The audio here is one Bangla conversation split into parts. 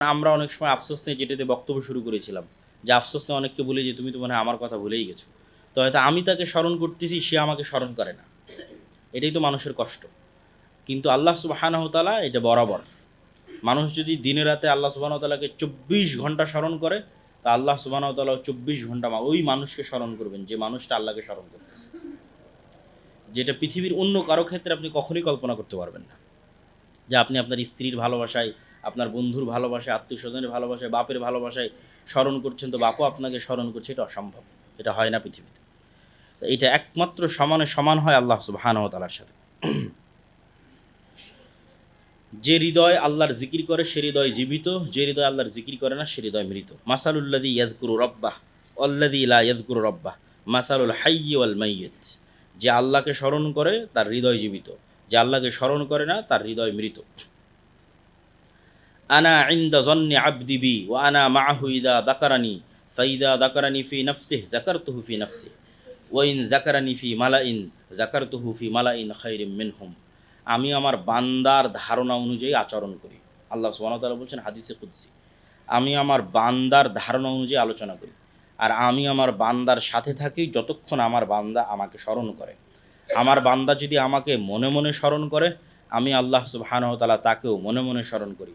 আমরা অনেক সময় আফসোস নিয়ে যেটাতে বক্তব্য শুরু করেছিলাম, যে আফসোস নিয়ে অনেককে বলি যে তুমি তো মনে হয় আমার কথা ভুলেই গেছো। তো হয়তো আমি তাকে স্মরণ করতেছি, সে আমাকে স্মরণ করে না। এটাই তো মানুষের কষ্ট। কিন্তু আল্লাহ সুবহানাহু ওয়া তাআলা এটা বরাবর। মানুষ যদি দিনে রাতে আল্লাহ সুবহানাহু ওয়া তাআলাকে 24 ঘন্টা স্মরণ করে, তা আল্লাহ সুবহানাহু ওয়া তাআলা 24 ঘন্টা ওই মানুষকে স্মরণ করবেন যে মানুষটা আল্লাহকে স্মরণ করতেছে, যেটা পৃথিবীর অন্য কারো ক্ষেত্রে আপনি কখনোই কল্পনা করতে পারবেন না। যে আপনি আপনার স্ত্রীর ভালোবাসায়, আপনার বন্ধুর ভালোবাসায়, আত্মীয় স্বজনের ভালোবাসায়, বাপের ভালোবাসায় স্মরণ করছেন, তো বাপও আপনাকে স্মরণ করছে, এটা অসম্ভব। এটা হয় না পৃথিবীতে। এটা একমাত্র সমানে সমান হয় আল্লাহ সুবহানাহু ওয়া তাআলার সাথে। যে হৃদয় আল্লাহর জিকির করে সে হৃদয় জীবিত, যে হৃদয় আল্লাহর জিকির করে না সে হৃদয় মৃত। মাসালুল্লাযী ইয়াযকুরু রাব্বাহ ওয়াল্লাযী লা ইয়াযকুরু রাব্বাহ মাসালুল হাইয়্যি ওয়াল মাইয়িত। যে আল্লাহকে স্মরণ করে তার হৃদয় জীবিত, যে আল্লাহকে স্মরণ করে না তার হৃদয় মৃত। আনা ইনদা যন্নি আবদি বি ওয়া আনা মাআহু ইযা যাকারানি ফাইযা যাকারানি ফি নাফসিহি যাকারতুহু ফি নাফসিহি ওয়া ইন যাকারানি ফি মালাইন যাকারতুহু ফি মালাইন খায়রিম মিনহুম। আমি আমার বান্দার ধারণা অনুযায়ী আচরণ করি। আল্লাহ সুবহানাহু ওয়া তাআলা বলছেন হাদিসে কুদসি, আমি আমার বান্দার ধারণা অনুযায়ী আলোচনা করি, আর আমি আমার বান্দার সাথে থাকি যতক্ষণ আমার বান্দা আমাকে স্মরণ করে। আমার বান্দা যদি আমাকে মনে মনে স্মরণ করে, আমি আল্লাহ সুবহানাহু ওয়া তাআলা তাকেও মনে মনে স্মরণ করি।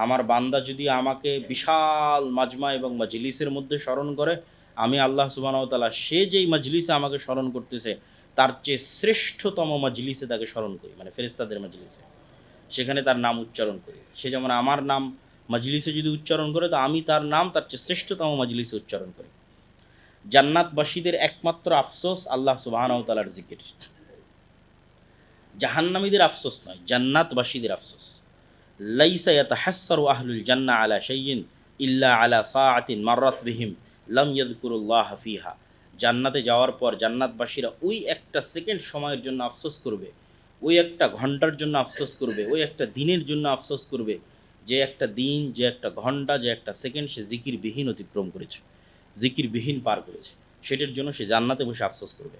আমার বান্দা যদি আমাকে বিশাল মাজমা এবং মাজলিসের মধ্যে স্মরণ করে, আমি আল্লাহ সুবহানাহু ওয়া তাআলা সে যেই মাজলিসে আমাকে স্মরণ করতেছে তার চেয়ে শ্রেষ্ঠতম মাজলিসে তাকে স্মরণ করি, মানে ফেরেশতাদের মাজলিসে, সেখানে তার নাম উচ্চারণ করি। সে যেমন আমার নাম মাজলিসে যদি উচ্চারণ করে, তো আমি তার নাম তার চেয়ে শ্রেষ্ঠতম মাজলিসে উচ্চারণ করি। জান্নাতবাসীদের একমাত্র আফসোস আল্লাহ সুবহানাহু ওয়া তাআলার জিকির। জাহান্নামীদের আফসোস নয়, জান্নাতবাসীদের আফসোস। লাইসা ইয়াতাহাসসারু আহলুল জান্নাহ আলা শাইইন ইল্লা আলা সাআতিন মাররাত বিহিম লাম ইয়াযকুরুল্লাহ ফিহা। জান্নাতে যাওয়ার পর জান্নাতবাসীরা ওই একটা সেকেন্ড সময়ের জন্য আফসোস করবে, ওই একটা ঘন্টার জন্য আফসোস করবে, ওই একটা দিনের জন্য আফসোস করবে, যে একটা দিন, যে একটা ঘন্টা, যে একটা সেকেন্ড সে জিকিরবিহীন অতিক্রম করেছে, জিকিরবিহীন পার করেছে, সেটার জন্য সে জান্নাতে বসে আফসোস করবে।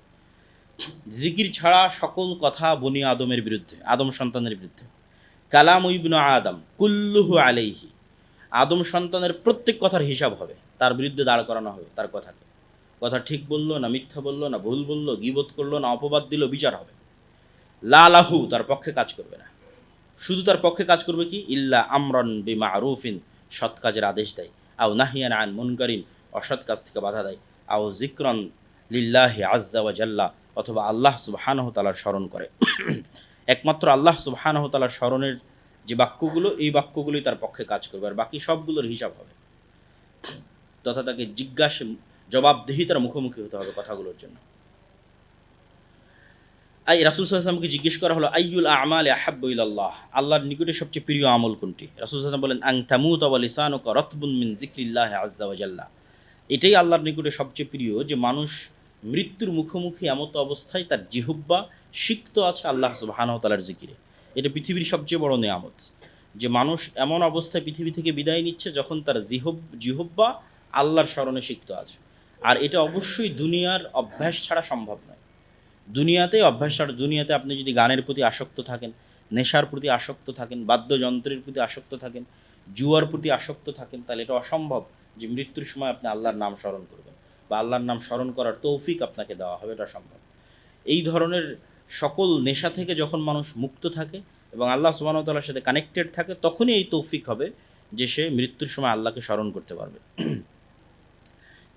জিকির ছাড়া সকল কথা বনি আদমের বিরুদ্ধে, আদম সন্তানের বিরুদ্ধে। কালাম ইবনু আদম কুল্লুহু আলাইহি, আদম সন্তানের প্রত্যেক কথার হিসাব হবে, তার বিরুদ্ধে দাঁড় করানো হবে। তার কথাকে, কথা ঠিক বললো না মিথ্যা বললো না ভুল বললো, গীবত করলো না অপবাদ দিল, বিচার হবে। লা লাহু, তার পক্ষে কাজ করবে না। শুধু তার পক্ষে কাজ করবে কি, ইল্লা আমরন বিমারুফিন, সৎ কাজের আদেশ দেয়, আও নাহিয়ান আন মুনকারিন, অসৎ কাজ থেকে বাধা দেয়, আও যিকরন লিল্লাহি আযজা ওয়া জাল্লা, অথবা আল্লাহ সুবহানাহু ওয়া তাআলার স্মরণ করে। একমাত্র আল্লাহ সুবহানাহু ওয়া তাআলার স্মরণের যে বাক্যগুলো, এই বাক্যগুলোই তার পক্ষে কাজ করবে, আর বাকি সবগুলোর হিসাব হবে, তথা তাকে জিজ্ঞাসা জবাবদিহিতার মুখোমুখি হতে হবে কথাগুলোর জন্য। রাসূল সাল্লাল্লাহু আলাইহি ওয়াসাল্লামকে জিজ্ঞেস করা হলো, আইয়ুল আমালি আহাব্বু ইলাল্লাহ, আল্লাহর নিকটে সবচেয়ে প্রিয় আমল কোনটি? রাসূল সাল্লাল্লাহু আলাইহি ওয়াসাল্লাম বলেন, আন তামুতা ওয়া লিসানুকা রাতবুন মিন যিকরিল্লাহি আযজা ওয়া জাল্লা। এটাই আল্লাহর নিকটে সবচেয়ে প্রিয়, যে মানুষ মৃত্যুর মুখোমুখি এমত অবস্থায় তার জিহ্বা সিক্ত আছে আল্লাহ সুবহানাহু ওয়া তাআলার জিকিরে। এটা পৃথিবীর সবচেয়ে বড় নেয়ামত, যে মানুষ এমন অবস্থায় পৃথিবী থেকে বিদায় নিচ্ছে যখন তার জিহ্বা আল্লাহর স্মরণে সিক্ত আছে। আর এটা অবশ্যই দুনিয়ার অভ্যাস ছাড়া সম্ভব নয়। দুনিয়াতেই অভ্যাস ছাড়া, দুনিয়াতে আপনি যদি গানের প্রতি আসক্ত থাকেন, নেশার প্রতি আসক্ত থাকেন, বাদ্যযন্ত্রের প্রতি আসক্ত থাকেন, জুয়ার প্রতি আসক্ত থাকেন, তাহলে এটা অসম্ভব যে মৃত্যুর সময় আপনি আল্লাহর নাম স্মরণ করবেন বা আল্লাহর নাম স্মরণ করার তৌফিক আপনাকে দেওয়া হবে, এটা সম্ভব। এই ধরনের সকল নেশা থেকে যখন মানুষ মুক্ত থাকে এবং আল্লাহ সুবহানাহু ওয়া তাআলার সাথে কানেক্টেড থাকে, তখনই এই তৌফিক হবে যে সে মৃত্যুর সময় আল্লাহকে স্মরণ করতে পারবে।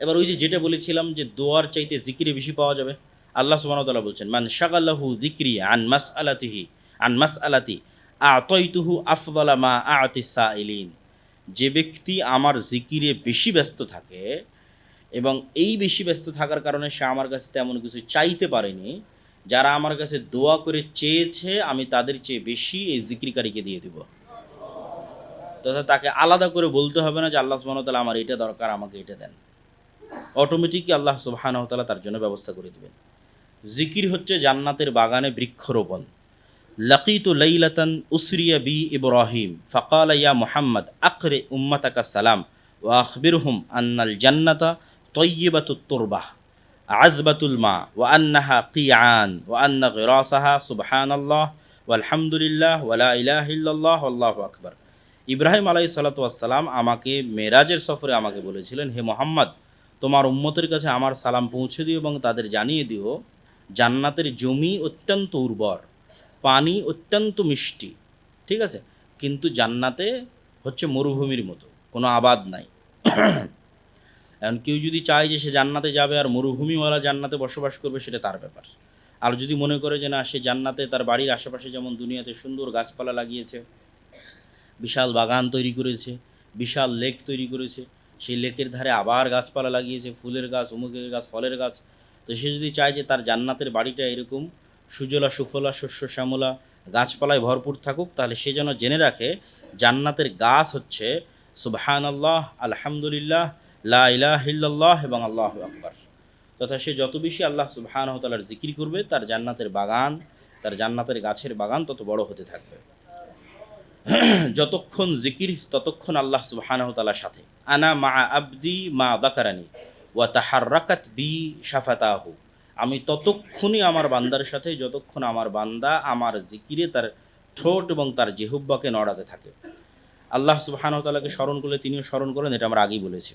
এবার ওই যে যেটা বলেছিলাম যে দোয়ার চাইতে জিকিরে বেশি পাওয়া যাবে, আল্লাহ সুবহানাহু ওয়া তাআলা বলছেন, মান শাগালাহু যিকরি আন মাসআলাতি আতাইতুহু আফদালা মা আ'তিস সাইলিন। যে ব্যক্তি আমার জিকিরে বেশি ব্যস্ত থাকে এবং এই বেশি ব্যস্ত থাকার কারণে সে আমার কাছে তেমন কিছু চাইতে পারেনি, যারা আমার কাছে দোয়া করে চেয়েছে আমি তাদের চেয়ে বেশি এই জিকিরকারীকে দিয়ে দেব। তথা তাকে আলাদা করে বলতে হবে না যে আল্লাহ সুবহানাহু ওয়া তাআলা আমার এটা দরকার, আমাকে এটা দেন। অটোমেটিকই আল্লাহ সুবহানাহু ওয়া তাআলা তার জন্য ব্যবস্থা করে দেবেন। জিকির হচ্ছে জান্নাতের বাগানে বৃক্ষরোপণ। লাকিতু লাইলাতান উসরিয়া বি ইব্রাহিম ফাকালা ইয়া মুহাম্মদ আকরি উম্মাতাকা সালাম ওয়া আখবিরহুম আন্নাল জান্নাতা তাইয়্যিবাতুত তুরবাহ আযবাতুল মা ওয়া আন্নাহা কিয়ান ওয়া আন্না গিরাসাহা সুবহানাল্লাহ ওয়ালহামদুলিল্লাহ ওয়া লা ইলাহা ইল্লাল্লাহ ওয়াল্লাহু আকবার। ইব্রাহিম আলাইহিসসালাম আমাকে মেরাজের সফরে আমাকে বলেছিলেন, হে মোহাম্মদ, তোমার উম্মতের কাছে আমার সালাম পৌঁছে দিও এবং তাদের জানিয়ে দিও জান্নাতের জমি অত্যন্ত উর্বর, পানি অত্যন্ত মিষ্টি, ঠিক আছে, কিন্তু জান্নাতে হচ্ছে মরুভূমির মতো, কোনো আবাদ নাই। এখন কেউ যদি চায় যে সে জান্নাতে যাবে আর মরুভূমিওয়ালা জান্নাতে বসবাস করবে, সেটা তার ব্যাপার। আর যদি মনে করে যে না, সে জান্নাতে তার বাড়ির আশেপাশে যেমন দুনিয়াতে সুন্দর গাছপালা লাগিয়েছে, বিশাল বাগান তৈরি করেছে, বিশাল লেক তৈরি করেছে, সেই লেকের ধারে আবার গাছপালা লাগিয়েছে, ফুলের গাছ, অমুকের গাছ, ফলের গাছ, তো সে যদি চায় যে তার জান্নাতের বাড়িটা এরকম সুজলা সুফলা শস্য শ্যামলা গাছপালায় ভরপুর থাকুক, তাহলে সে যেন জেনে রাখে জান্নাতের গাছ হচ্ছে সুবহানাল্লাহ, আলহামদুলিল্লাহ, লা ইলাহা ইল্লাল্লাহ এবং আল্লাহু আকবার। তথা সে যত বেশি আল্লাহ সুবহানাহু ওয়া তাআলার জিকির করবে, তার জান্নাতের বাগান, তার জান্নাতের গাছের বাগান তত বড় হতে থাকবে। যতক্ষণ জিকির ততক্ষণ আল্লাহ সুবহানাহু ওয়া তাআলার সাথে। আনা মা আবদি মা যাকারানি ওয়া তাহাররাকাত বি শাফাতাহু, আমি ততক্ষণই আমার বান্দার সাথে যতক্ষণ আমার বান্দা আমার জিকিরে তার ঠোঁট এবং তার জিহ্বাকে নড়াতে থাকে। আল্লাহ সুবহানাহু ওয়া তাআলাকে স্মরণ করলে তিনিও স্মরণ করেন, এটা আমরা আগেই বলেছি।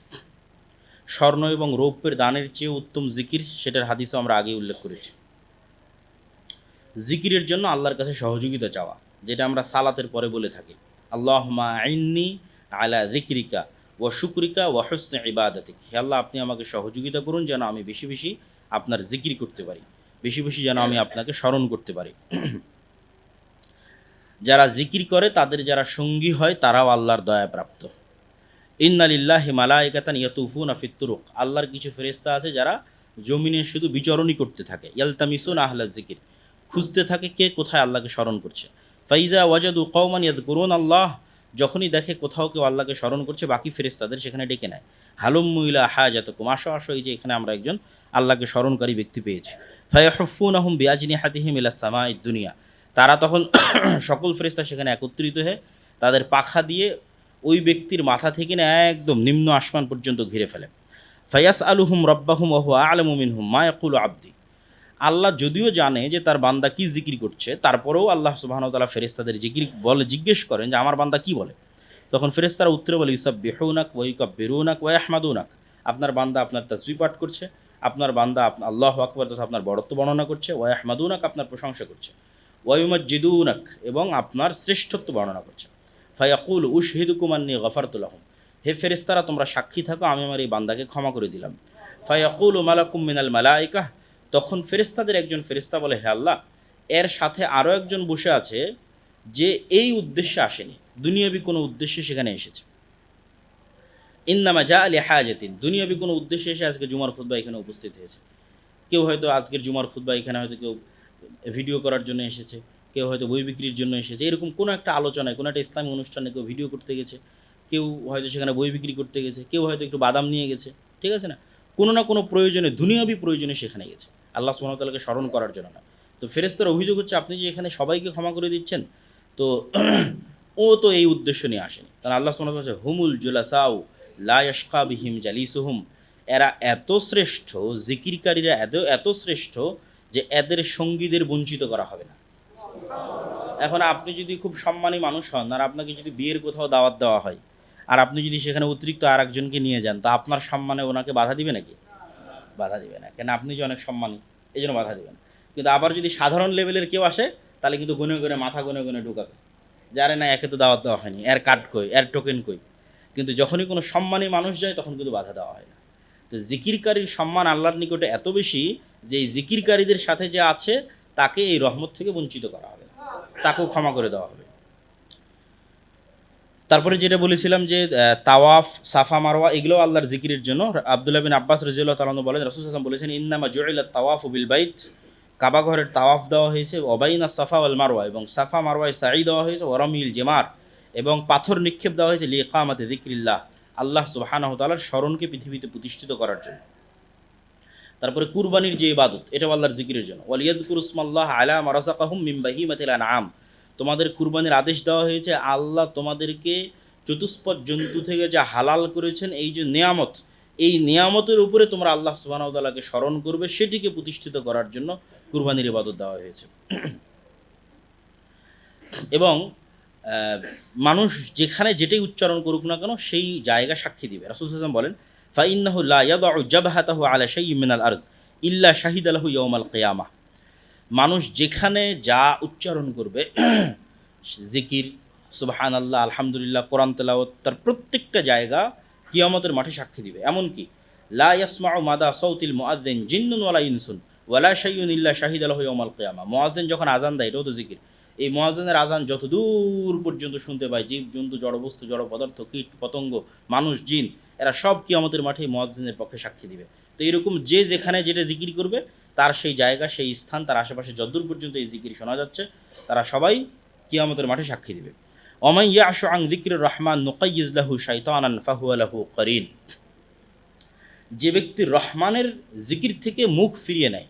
স্বর্ণ এবং রৌপ্যের দানের চেয়ে উত্তম জিকির, সেটার হাদিসও আমরা আগেই উল্লেখ করেছি। জিকিরের জন্য আল্লাহর কাছে সহযোগিতা চাওয়া, যেটা আমরা সালাতের পরে বলে থাকি, আল্লাহুম্মা আইন্নি আলা যিকরিকা ওয়া শুকরিকা ওয়া হুসনি ইবাদাতিক, হে আল্লাহ, আপনি আমাকে সহযোগিতা করুন যেন আমি বেশি বেশি আপনার জিকির করতে পারি, বেশি বেশি যেন আমি আপনাকে স্মরণ করতে পারি। যারা জিকির করে তাদের যারা সঙ্গী হয় তারাও আল্লাহর দয়াপ্রাপ্ত। ইন্না লিল্লাহি মালাইকাতান ইয়াতুফুনা ফিত তুরুক, আল্লাহর কিছু ফেরেশতা আছে যারা জমিনে শুধু বিচরণই করতে থাকে, ইয়ালতামিসুনা আহলা যিকির, খুঁজতে থাকে কে কোথায় আল্লাহকে স্মরণ করছে। ফাইজা ওয়াজাদু কওমান ইয়াযকুরুন আল্লাহ, যখনই দেখে কোথাও কেউ আল্লাহকে স্মরণ করছে, বাকি ফেরেশতাদের সেখানে ডেকে নেয়, হালুম্মু ইলা হাজাতুকুম, আসো আসো, এই যে এখানে আমরা একজন আল্লাহকে স্মরণকারী ব্যক্তি পেয়েছি। ফায়াহুফুনাহুম বিআজনিহাতিহিম ইলাস সামাঈদ দুনিয়া, তারা তখন সকল ফেরেশতা সেখানে একত্রিত হয়ে তাদের পাখা দিয়ে ওই ব্যক্তির মাথা থেকে না একদম নিম্ন আসমান পর্যন্ত ঘিরে ফেলে। ফায়াস আলুহুম রব্বাহুম ওয়া হুয়া আ'লামু মিনহুম মা ইয়াকুলু আবদি, আল্লাহ যদিও জানে যে তার বান্দা কি জিকির করছে, তারপরেও আল্লাহ সুবহানাহু ওয়া তাআলা ফেরেশতাদের জিকির বলে জিজ্ঞেস করেন যে আমার বান্দা কি বলে। তখন ফেরেশতারা উত্তরে বলে, ইউসাব্বিহুনাক ওয়া ইউকাব্বিরুনাক ওয়া ইয়াহমাদুনাক, আপনার বান্দা আপনার তাসবিহ পাঠ করছে, আপনার বান্দা আল্লাহু আকবার তথা আপনার বড়ত্ব বর্ণনা করছে, ওয়া ইয়াহমাদুনাক আপনার প্রশংসা করছে, ওয়া ইউমাজ্জিদুনাক এবং আপনার শ্রেষ্ঠত্ব বর্ণনা করছে। ফায়াকুল উশহিদুকুম আন্নী গফারতু লাহুম, হে ফেরেশতারা তোমরা সাক্ষী থাকো আমি আমার এই বান্দাকে ক্ষমা করে দিলাম। ফায়াকুলু মালাকুম মিনাল মালাইকা, তখন ফেরেশতাদের একজন ফেরেশতা বলে, হে আল্লাহ, এর সাথে আরও একজন বসে আছে যে এই উদ্দেশ্যে আসেনি, দুনিয়াবি কোনো উদ্দেশ্যে সেখানে এসেছে। ইন্নামা জা আলি হাজাতিন, দুনিয়াবি কোনো উদ্দেশ্যে এসে আজকে জুমার খুতবা এখানে উপস্থিত হয়েছে। কেউ হয়তো আজকের জুমার খুতবা এখানে হয়তো কেউ ভিডিও করার জন্য এসেছে, কেউ হয়তো বই বিক্রির জন্য এসেছে, এরকম কোনো একটা আলোচনায়, কোনো একটা ইসলামী অনুষ্ঠানে কেউ ভিডিও করতে গেছে, কেউ হয়তো সেখানে বই বিক্রি করতে গেছে, কেউ হয়তো একটু বাদাম নিয়ে গেছে, ঠিক আছে না, কোনো না কোনো প্রয়োজনে, দুনিয়াবি প্রয়োজনে সেখানে গেছে, আল্লাহ সুবহানাহু ওয়া তাআলাকে স্মরণ করার জন্য না। তো ফেরেশতার অভিযোগ হচ্ছে আপনি যে এখানে সবাইকে ক্ষমা করে দিচ্ছেন, তো ও তো এই উদ্দেশ্য নিয়ে আসেনি। কারণ আল্লাহ সুবহানাহু ওয়া তাআলা হুমুল জুলাসাউ লা ইয়াশকা বিহিম জালিসুহুম, এরা এত শ্রেষ্ঠ, জিকিরকারীরা এত এত শ্রেষ্ঠ যে এদের সঙ্গীদের বঞ্চিত করা হবে না। এখন আপনি যদি খুব সম্মানী মানুষ হন আর আপনাকে যদি বিয়ের কোথাও দাওয়াত দেওয়া হয় আর আপনি যদি সেখানে অতিরিক্ত আর একজনকে নিয়ে যান, তো আপনার সম্মানে ওনাকে বাধা দিবে নাকি? বাধা দিবে না, কেন আপনি যে অনেক সম্মানী এই জন্য বাধা দিবেন। কিন্তু আবার যদি সাধারণ লেভেলের কেউ আসে তাহলে কিন্তু গুনে গুনে মাথা গুনে গুনে ঢুকাবে, যারে না একে তো দাওয়াত দেওয়া হয়নি, এর কার্ড কই, এর টোকেন কই। কিন্তু যখনই কোনো সম্মানী মানুষ যায় তখন কিন্তু বাধা দেওয়া হয় না। তো জিকিরকারীর সম্মান আল্লাহর নিকটে এত বেশি যে এই জিকিরকারীদের সাথে যে আছে তাকে এই রহমত থেকে বঞ্চিত করা হবে, তাকেও ক্ষমা করে দেওয়া হবে। তারপরে যেটা বলেছিলাম যে তাওয়াফ, সাফা মারওয়া, এগুলো আল্লাহর জিকিরের জন্য। আব্দুল্লাহ বিন আব্বাস রাদিয়াল্লাহু তাআলা বলেন, রাসূল সাল্লাল্লাহু আলাইহি ওয়াসাল্লাম বলেছেন, ইন্নামা জুইলাত তাওয়াফু বিল বাইত, কাবা ঘরের তাওয়াফ দেওয়া হয়েছে, ওয়াবাইনা সাফা ওয়াল মারওয়া, এবং সাফা মারওয়ায় সাঈ দেওয়া হয়েছে, ওয়ারামিল জেমার, এবং পাথর নিক্ষেপ দেওয়া হয়েছে, লিইকামাতি যিকরিল্লাহ, আল্লাহ সুবহানাহু ওয়া তাআলার স্মরণকে পৃথিবীতে প্রতিষ্ঠিত করার জন্য। তারপরে কুরবানির যে ইবাদত, এটা আল্লাহর জিকিরের জন্য। ওয়ালিয়াযকুরু ইসমাল্লাহ আলা মা রাযাকাহুম মিন বাহিমাতিল আনআম, তোমাদের কুরবানির আদেশ দেওয়া হয়েছে, আল্লাহ তোমাদেরকে চতুষ্পদ জন্তু থেকে যা হালাল করেছেন, এই যে নিয়ামত, এই নিয়ামতের উপরে তোমরা আল্লাহ সুবহানাহু ওয়া তাআলাকে স্মরণ করবে, সেটিকে প্রতিষ্ঠিত করার জন্য কুরবানির ইবাদত দেওয়া হয়েছে। এবং মানুষ যেখানে যেটাই উচ্চারণ করুক না কেন সেই জায়গা সাক্ষী দিবে। রাসূল সাল্লাল্লাহু আলাইহি ওয়াসাল্লাম বলেন, ফাইন্নাহু লা ইয়াদাউ জাবহাতাহু আলা শাইইন মিনাল আরজ ইল্লা শাহিদা লাহু ইয়াউমাল কিয়ামাহ। মানুষ যেখানে যা উচ্চারণ করবে জিকির, সুবহানাল্লাহ, আলহামদুলিল্লাহ, কোরআন তেলাওয়াত, তার প্রত্যেকটা জায়গা কিয়ামতের মাঠে সাক্ষী দিবে। এমনকি লা ইয়াসমাউ মাদা সাউতিল মুআদ্দিন জিন্নুন ওয়ালা ইনসুন ওয়ালা শাইউন ইল্লা শাহিদা লাহু ইয়াউমাল কিয়ামাহ। মুয়াজ্জিন যখন আজান দেয়, এটাও তো জিকির, এই মুয়াজ্জিনের আজান যত দূর পর্যন্ত শুনতে পায়, জীব জন্তু, জড়বস্তু, জড় পদার্থ, কীট পতঙ্গ, মানুষ, জিন, এরা সব কিয়ামতের মাঠে মুয়াজ্জিনের পক্ষে সাক্ষী দিবে। তো এরকম যে যেখানে যেটা জিকির করবে তার সেই জায়গা, সেই স্থান, তার আশেপাশে যদ্দূর পর্যন্ত এই জিকির শোনা যাচ্ছে, তারা সবাই কিয়ামতের মাঠে সাক্ষী দিবে। ওমান ইয়াশু আন যিকরির রহমান নুকাইয়িজ লাহু শাইতানান ফাহুয়া লাহু করিন। যে ব্যক্তি রহমানের জিকির থেকে মুখ ফিরিয়ে নেয়,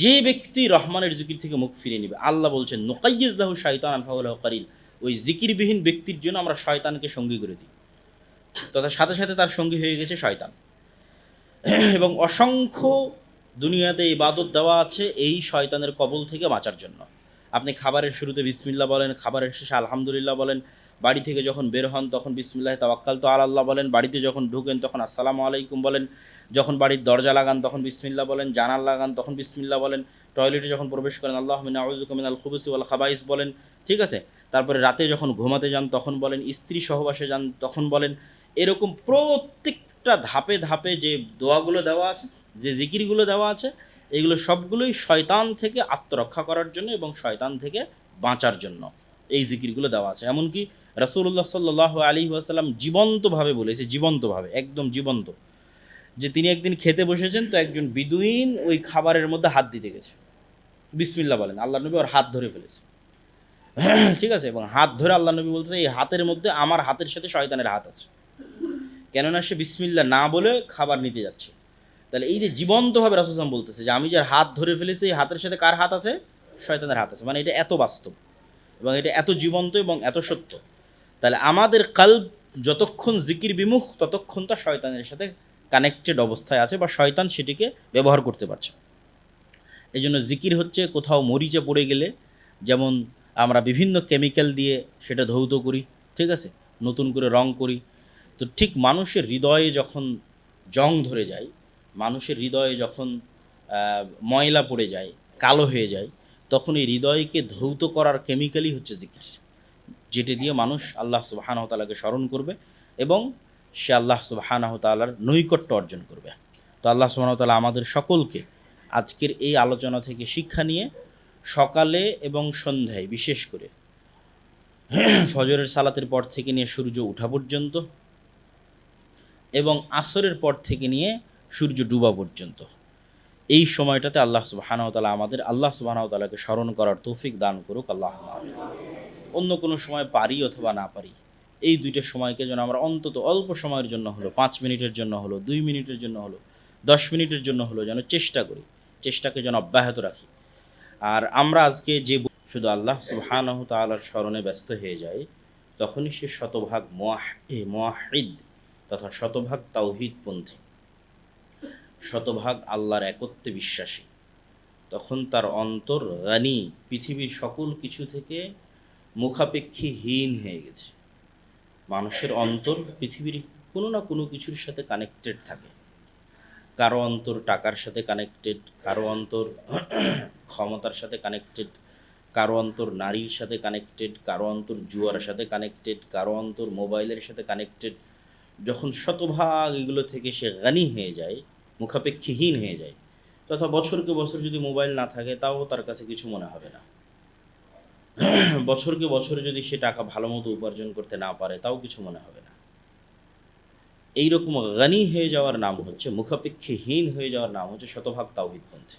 যে ব্যক্তি রহমানের জিকির থেকে মুখ ফিরিয়ে নেবে, আল্লাহ বলছেন নুকাইয়িজ লাহু শাইতানান ফাহুয়া লাহু করিন, ওই জিকিরবিহীন ব্যক্তির জন্য আমরা শয়তানকে সঙ্গী করে দিই, তথা সাথে সাথে তার সঙ্গী হয়ে গেছে শয়তান। এবং অসংখ্য দুনিয়াতে ইবাদত দেওয়া আছে এই শয়তানের কবল থেকে বাঁচার জন্য। আপনি খাবারের শুরুতে বিসমিল্লাহ বলেন, খাবারের শেষে আলহামদুলিল্লাহ বলেন, বাড়ি থেকে যখন বের হন তখন বিসমিল্লাহ তাওয়াক্কালতু আলাল্লাহ বলেন, বাড়িতে যখন ঢুকেন তখন আসসালামু আলাইকুম বলেন, যখন বাড়ির দরজা লাগান তখন বিসমিল্লাহ বলেন, জানালা লাগান তখন বিসমিল্লাহ বলেন, টয়লেটে যখন প্রবেশ করেন আল্লাহুম্মা আউযুবিকা মিনাল খুবুসি ওয়াল খাবাইস বলেন, ঠিক আছে? তারপরে রাতে যখন ঘুমাতে যান তখন বলেন, স্ত্রী সহবাসে যান তখন বলেন। এরকম প্রত্যেকটা ধাপে ধাপে যে দোয়াগুলো দেওয়া আছে, যে জিকিরগুলো দেওয়া আছে, এগুলো সবগুলোই শয়তান থেকে আত্মরক্ষা করার জন্য এবং শয়তান থেকে বাঁচার জন্য এই জিকিরগুলো দেওয়া আছে। এমনকি রাসূলুল্লাহ সাল্লাল্লাহু আলাইহি ওয়াসাল্লাম জীবন্তভাবে বলেছে, জীবন্তভাবে, একদম জীবন্ত, যে তিনি একদিন খেতে বসেছেন, তো একজন বিদুইন ওই খাবারের মধ্যে হাত দিতে গেছে, বিসমিল্লাহ বলেন, আল্লাহ নবী ওর হাত ধরে ফেলেছে, ঠিক আছে? এবং হাত ধরে আল্লাহ নবী বলতেছে, এই হাতের মধ্যে আমার হাতের সাথে শয়তানের হাত আছে, কেননা সে বিসমিল্লাহ না বলে খাবার নিতে যাচ্ছে। তাহলে এই যে জীবন্তভাবে রাসূল সাল্লাল্লাহু আলাইহি ওয়াসাল্লাম বলতেছে যে আমি যার হাত ধরে ফেলেছি, এই হাতের সাথে কার হাত আছে? শয়তানের হাত আছে। মানে এটা এত বাস্তব এবং এটা এত জীবন্ত এবং এত সত্য। তাহলে আমাদের কলব যতক্ষণ জিকির বিমুখ, ততক্ষণ তা শয়তানের সাথে কানেক্টেড অবস্থায় আছে বা শয়তান সেটিকে ব্যবহার করতে পারছে। এই জন্য জিকির হচ্ছে কোথাও মরিচে পড়ে গেলে যেমন আমরা বিভিন্ন কেমিক্যাল দিয়ে সেটা ধৌত করি, ঠিক আছে, নতুন করে রং করি, তো ঠিক মানুষের হৃদয়ে যখন জং ধরে যায়, মানুষের হৃদয়ে যখন ময়লা পড়ে যায়, কালো হয়ে যায়, তখন এই হৃদয়কে ধৌত করার কেমিক্যালই হচ্ছে জিকির, যেটি দিয়ে মানুষ আল্লাহ সুবহানাহু ওয়া তাআলাকে স্মরণ করবে এবং সে আল্লাহ সুবহানাহু ওয়া তাআলার নৈকট্য অর্জন করবে। তো আল্লাহ সুবহানাহু ওয়া তাআলা আমাদের সকলকে আজকের এই আলোচনা থেকে শিক্ষা নিয়ে সকালে এবং সন্ধ্যায়, বিশেষ করে ফজরের সালাতের পর থেকে নিয়ে সূর্য ওঠা পর্যন্ত এবং আসরের পর থেকে নিয়ে সূর্য ডুবা পর্যন্ত, এই সময়টাতে আল্লাহ সুবহানাহু ওয়া তাআলা আমাদের আল্লাহ সুবহানাহু ওয়া তাআলাকে স্মরণ করার তৌফিক দান করুক। আল্লাহুম্মা আমিন। অন্য কোনো সময় পারি অথবা না পারি, এই দুইটা সময়কে যেন আমরা অন্তত অল্প সময়ের জন্য হলো, 5 মিনিটের জন্য হলো, 2 মিনিটের জন্য হলো, 10 মিনিটের জন্য হলো, যেন চেষ্টা করি, চেষ্টাকে যেন অব্যাহত রাখি। আর আমরা আজকে যে শুধু আল্লাহ সুবহানাহু তাআলার স্মরণে ব্যস্ত হয়ে যায়, তখনই সে শতভাগ মুওয়াহহিদ তথা শতভাগ তাওহীদপন্থী, শতভাগ আল্লাহর একত্বে বিশ্বাসী। তখন তার অন্তর গানি, পৃথিবীর সকল কিছু থেকে মুখাপেক্ষীহীন হয়ে গেছে। মানুষের অন্তর পৃথিবীর কোনো না কোনো কিছুর সাথে কানেক্টেড থাকে। কারো অন্তর টাকার সাথে কানেক্টেড, কারো অন্তর ক্ষমতার সাথে কানেক্টেড, কারো অন্তর নারীর সাথে কানেক্টেড, কারো অন্তর জুয়ার সাথে কানেক্টেড, কারো অন্তর মোবাইলের সাথে কানেক্টেড। যখন শতভাগ এগুলো থেকে সে গানি হয়ে যায়, মুখাপেক্ষীহীন হয়ে যায়, তথা বছরকে বছর যদি মোবাইল না থাকে তাও তার কাছে কিছু মনে হবে না, বছরকে বছর যদি সে টাকা ভালো মতো উপার্জন করতে না পারে তাও কিছু মনে হবে না। এইরকম গানি হয়ে যাওয়ার নাম হচ্ছে, মুখাপেক্ষীহীন হয়ে যাওয়ার নাম হচ্ছে শতভাগ তাওহীদপন্থী।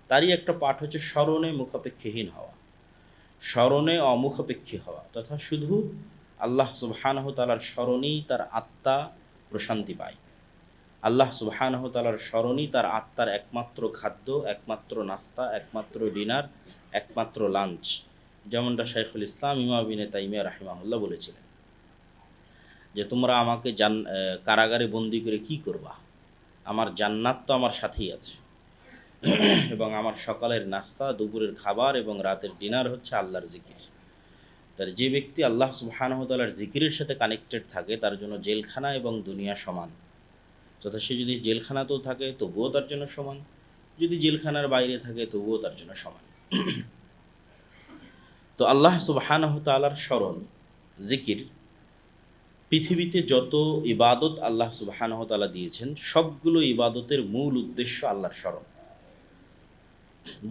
তারই একটা পাঠ হচ্ছে স্মরণে মুখাপেক্ষীহীন হওয়া, স্মরণে অমুখাপেক্ষী হওয়া, তথা শুধু আল্লাহ সুবহানাহু তাআলার স্মরণেই তার আত্মা প্রশান্তি পায়। আল্লাহ সুবহানাহু তাআলার স্মরণই তার আত্মার একমাত্র খাদ্য, একমাত্র নাস্তা, একমাত্র ডিনার, একমাত্র লাঞ্চ। যেমনটা শাইখুল ইসলাম ইমাম ইবনে তাইমিয়া রাহিমাহুল্লাহ বলেছিলেন যে তোমরা আমাকে কারাগারে বন্দি করে কি করবা, আমার জান্নাত তো আমার সাথেই আছে এবং আমার সকালের নাস্তা, দুপুরের খাবার এবং রাতের ডিনার হচ্ছে আল্লাহর জিকির। তাহলে যে ব্যক্তি আল্লাহ সুবহানাহু ওয়া তাআলার জিকিরের সাথে কানেক্টেড থাকে তার জন্য জেলখানা এবং দুনিয়া সমান, তথা সে যদি জেলখানাতেও থাকে তবুও তার জন্য সমান, যদি জেলখানার বাইরে থাকে তবুও তার জন্য সমান। তো আল্লাহ সুবহানাহু ওয়া তাআলার স্মরণ, জিকির, পৃথিবীতে যত ইবাদত আল্লাহ সুবহানাহু ওয়া তাআলা দিয়েছেন সবগুলো ইবাদতের মূল উদ্দেশ্য আল্লাহর স্মরণ।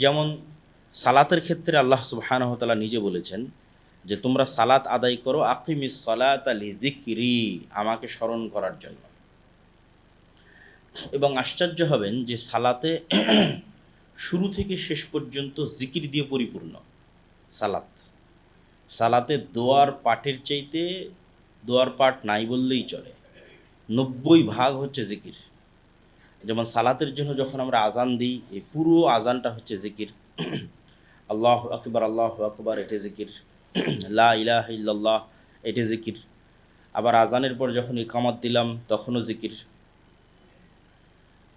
যেমন সালাতের ক্ষেত্রে আল্লাহ সুবহানাহু ওয়া তাআলা নিজে বলেছেন যে তোমরা সালাত আদায় করো আকিমিস সালাতা লিযিকরি, আমাকে স্মরণ করার জন্য। এবং আশ্চর্য হবেন যে সালাতে শুরু থেকে শেষ পর্যন্ত জিকির দিয়ে পরিপূর্ণ সালাতে দোয়ার পাঠের চাইতে দোয়ার পাঠ নাই বললেই চলে, 90% হচ্ছে জিকির। যেমন সালাতের জন্য যখন আমরা আজান দিই এই পুরো আজানটা হচ্ছে জিকির। আল্লাহু আকবার এটা জিকির, লা ইলাহা ইল্লাল্লাহ এটা জিকির। আবার আজানের পর যখন ইকামত দিলাম তখনও জিকির।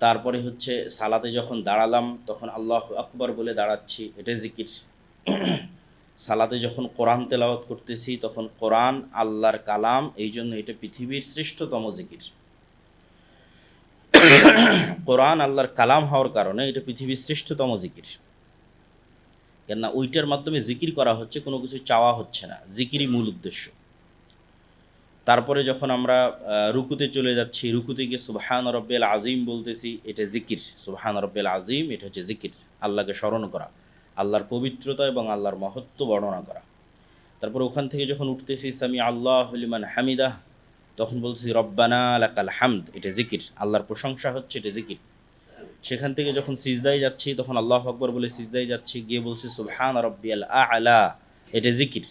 তারপরে হচ্ছে সালাতে যখন দাঁড়ালাম তখন আল্লাহু আকবার বলে দাঁড়াচ্ছি, এটা জিকির। সালাতে যখন কোরআন তেলাওয়াত করতেছি তখন কোরআন আল্লাহর কালাম, এই জন্য এটা পৃথিবীর শ্রেষ্ঠতম জিকির। কোরআন আল্লাহর কালাম হওয়ার কারণে এটা পৃথিবীর শ্রেষ্ঠতম জিকির, কেননা ওইটার মাধ্যমে জিকির করা হচ্ছে, কোনো কিছু চাওয়া হচ্ছে না, জিকিরই মূল উদ্দেশ্য। তারপরে যখন আমরা রুকুতে চলে যাচ্ছি, রুকুতে গিয়ে সুবহান রব্বিল আজিম বলতেছি, এটা জিকির। সুবহান রব্বিল আজিম এটা হচ্ছে জিকির, আল্লাহকে স্মরণ করা, আল্লাহর পবিত্রতা এবং আল্লাহর মহত্ব বর্ণনা করা। তারপর ওখান থেকে যখন উঠতেছি সামি আল্লাহু লিমান হামিদাহ, তখন বলছি রব্বানা লাকাল হামদ, এটা জিকির, আল্লাহর প্রশংসা হচ্ছে, এটা জিকির। সেখান থেকে যখন সিজদায় যাচ্ছি তখন আল্লাহু আকবার বলে সিজদায় যাচ্ছি, গিয়ে বলছি সুবহান রব্বিয়াল আ'লা, এটা জিকির।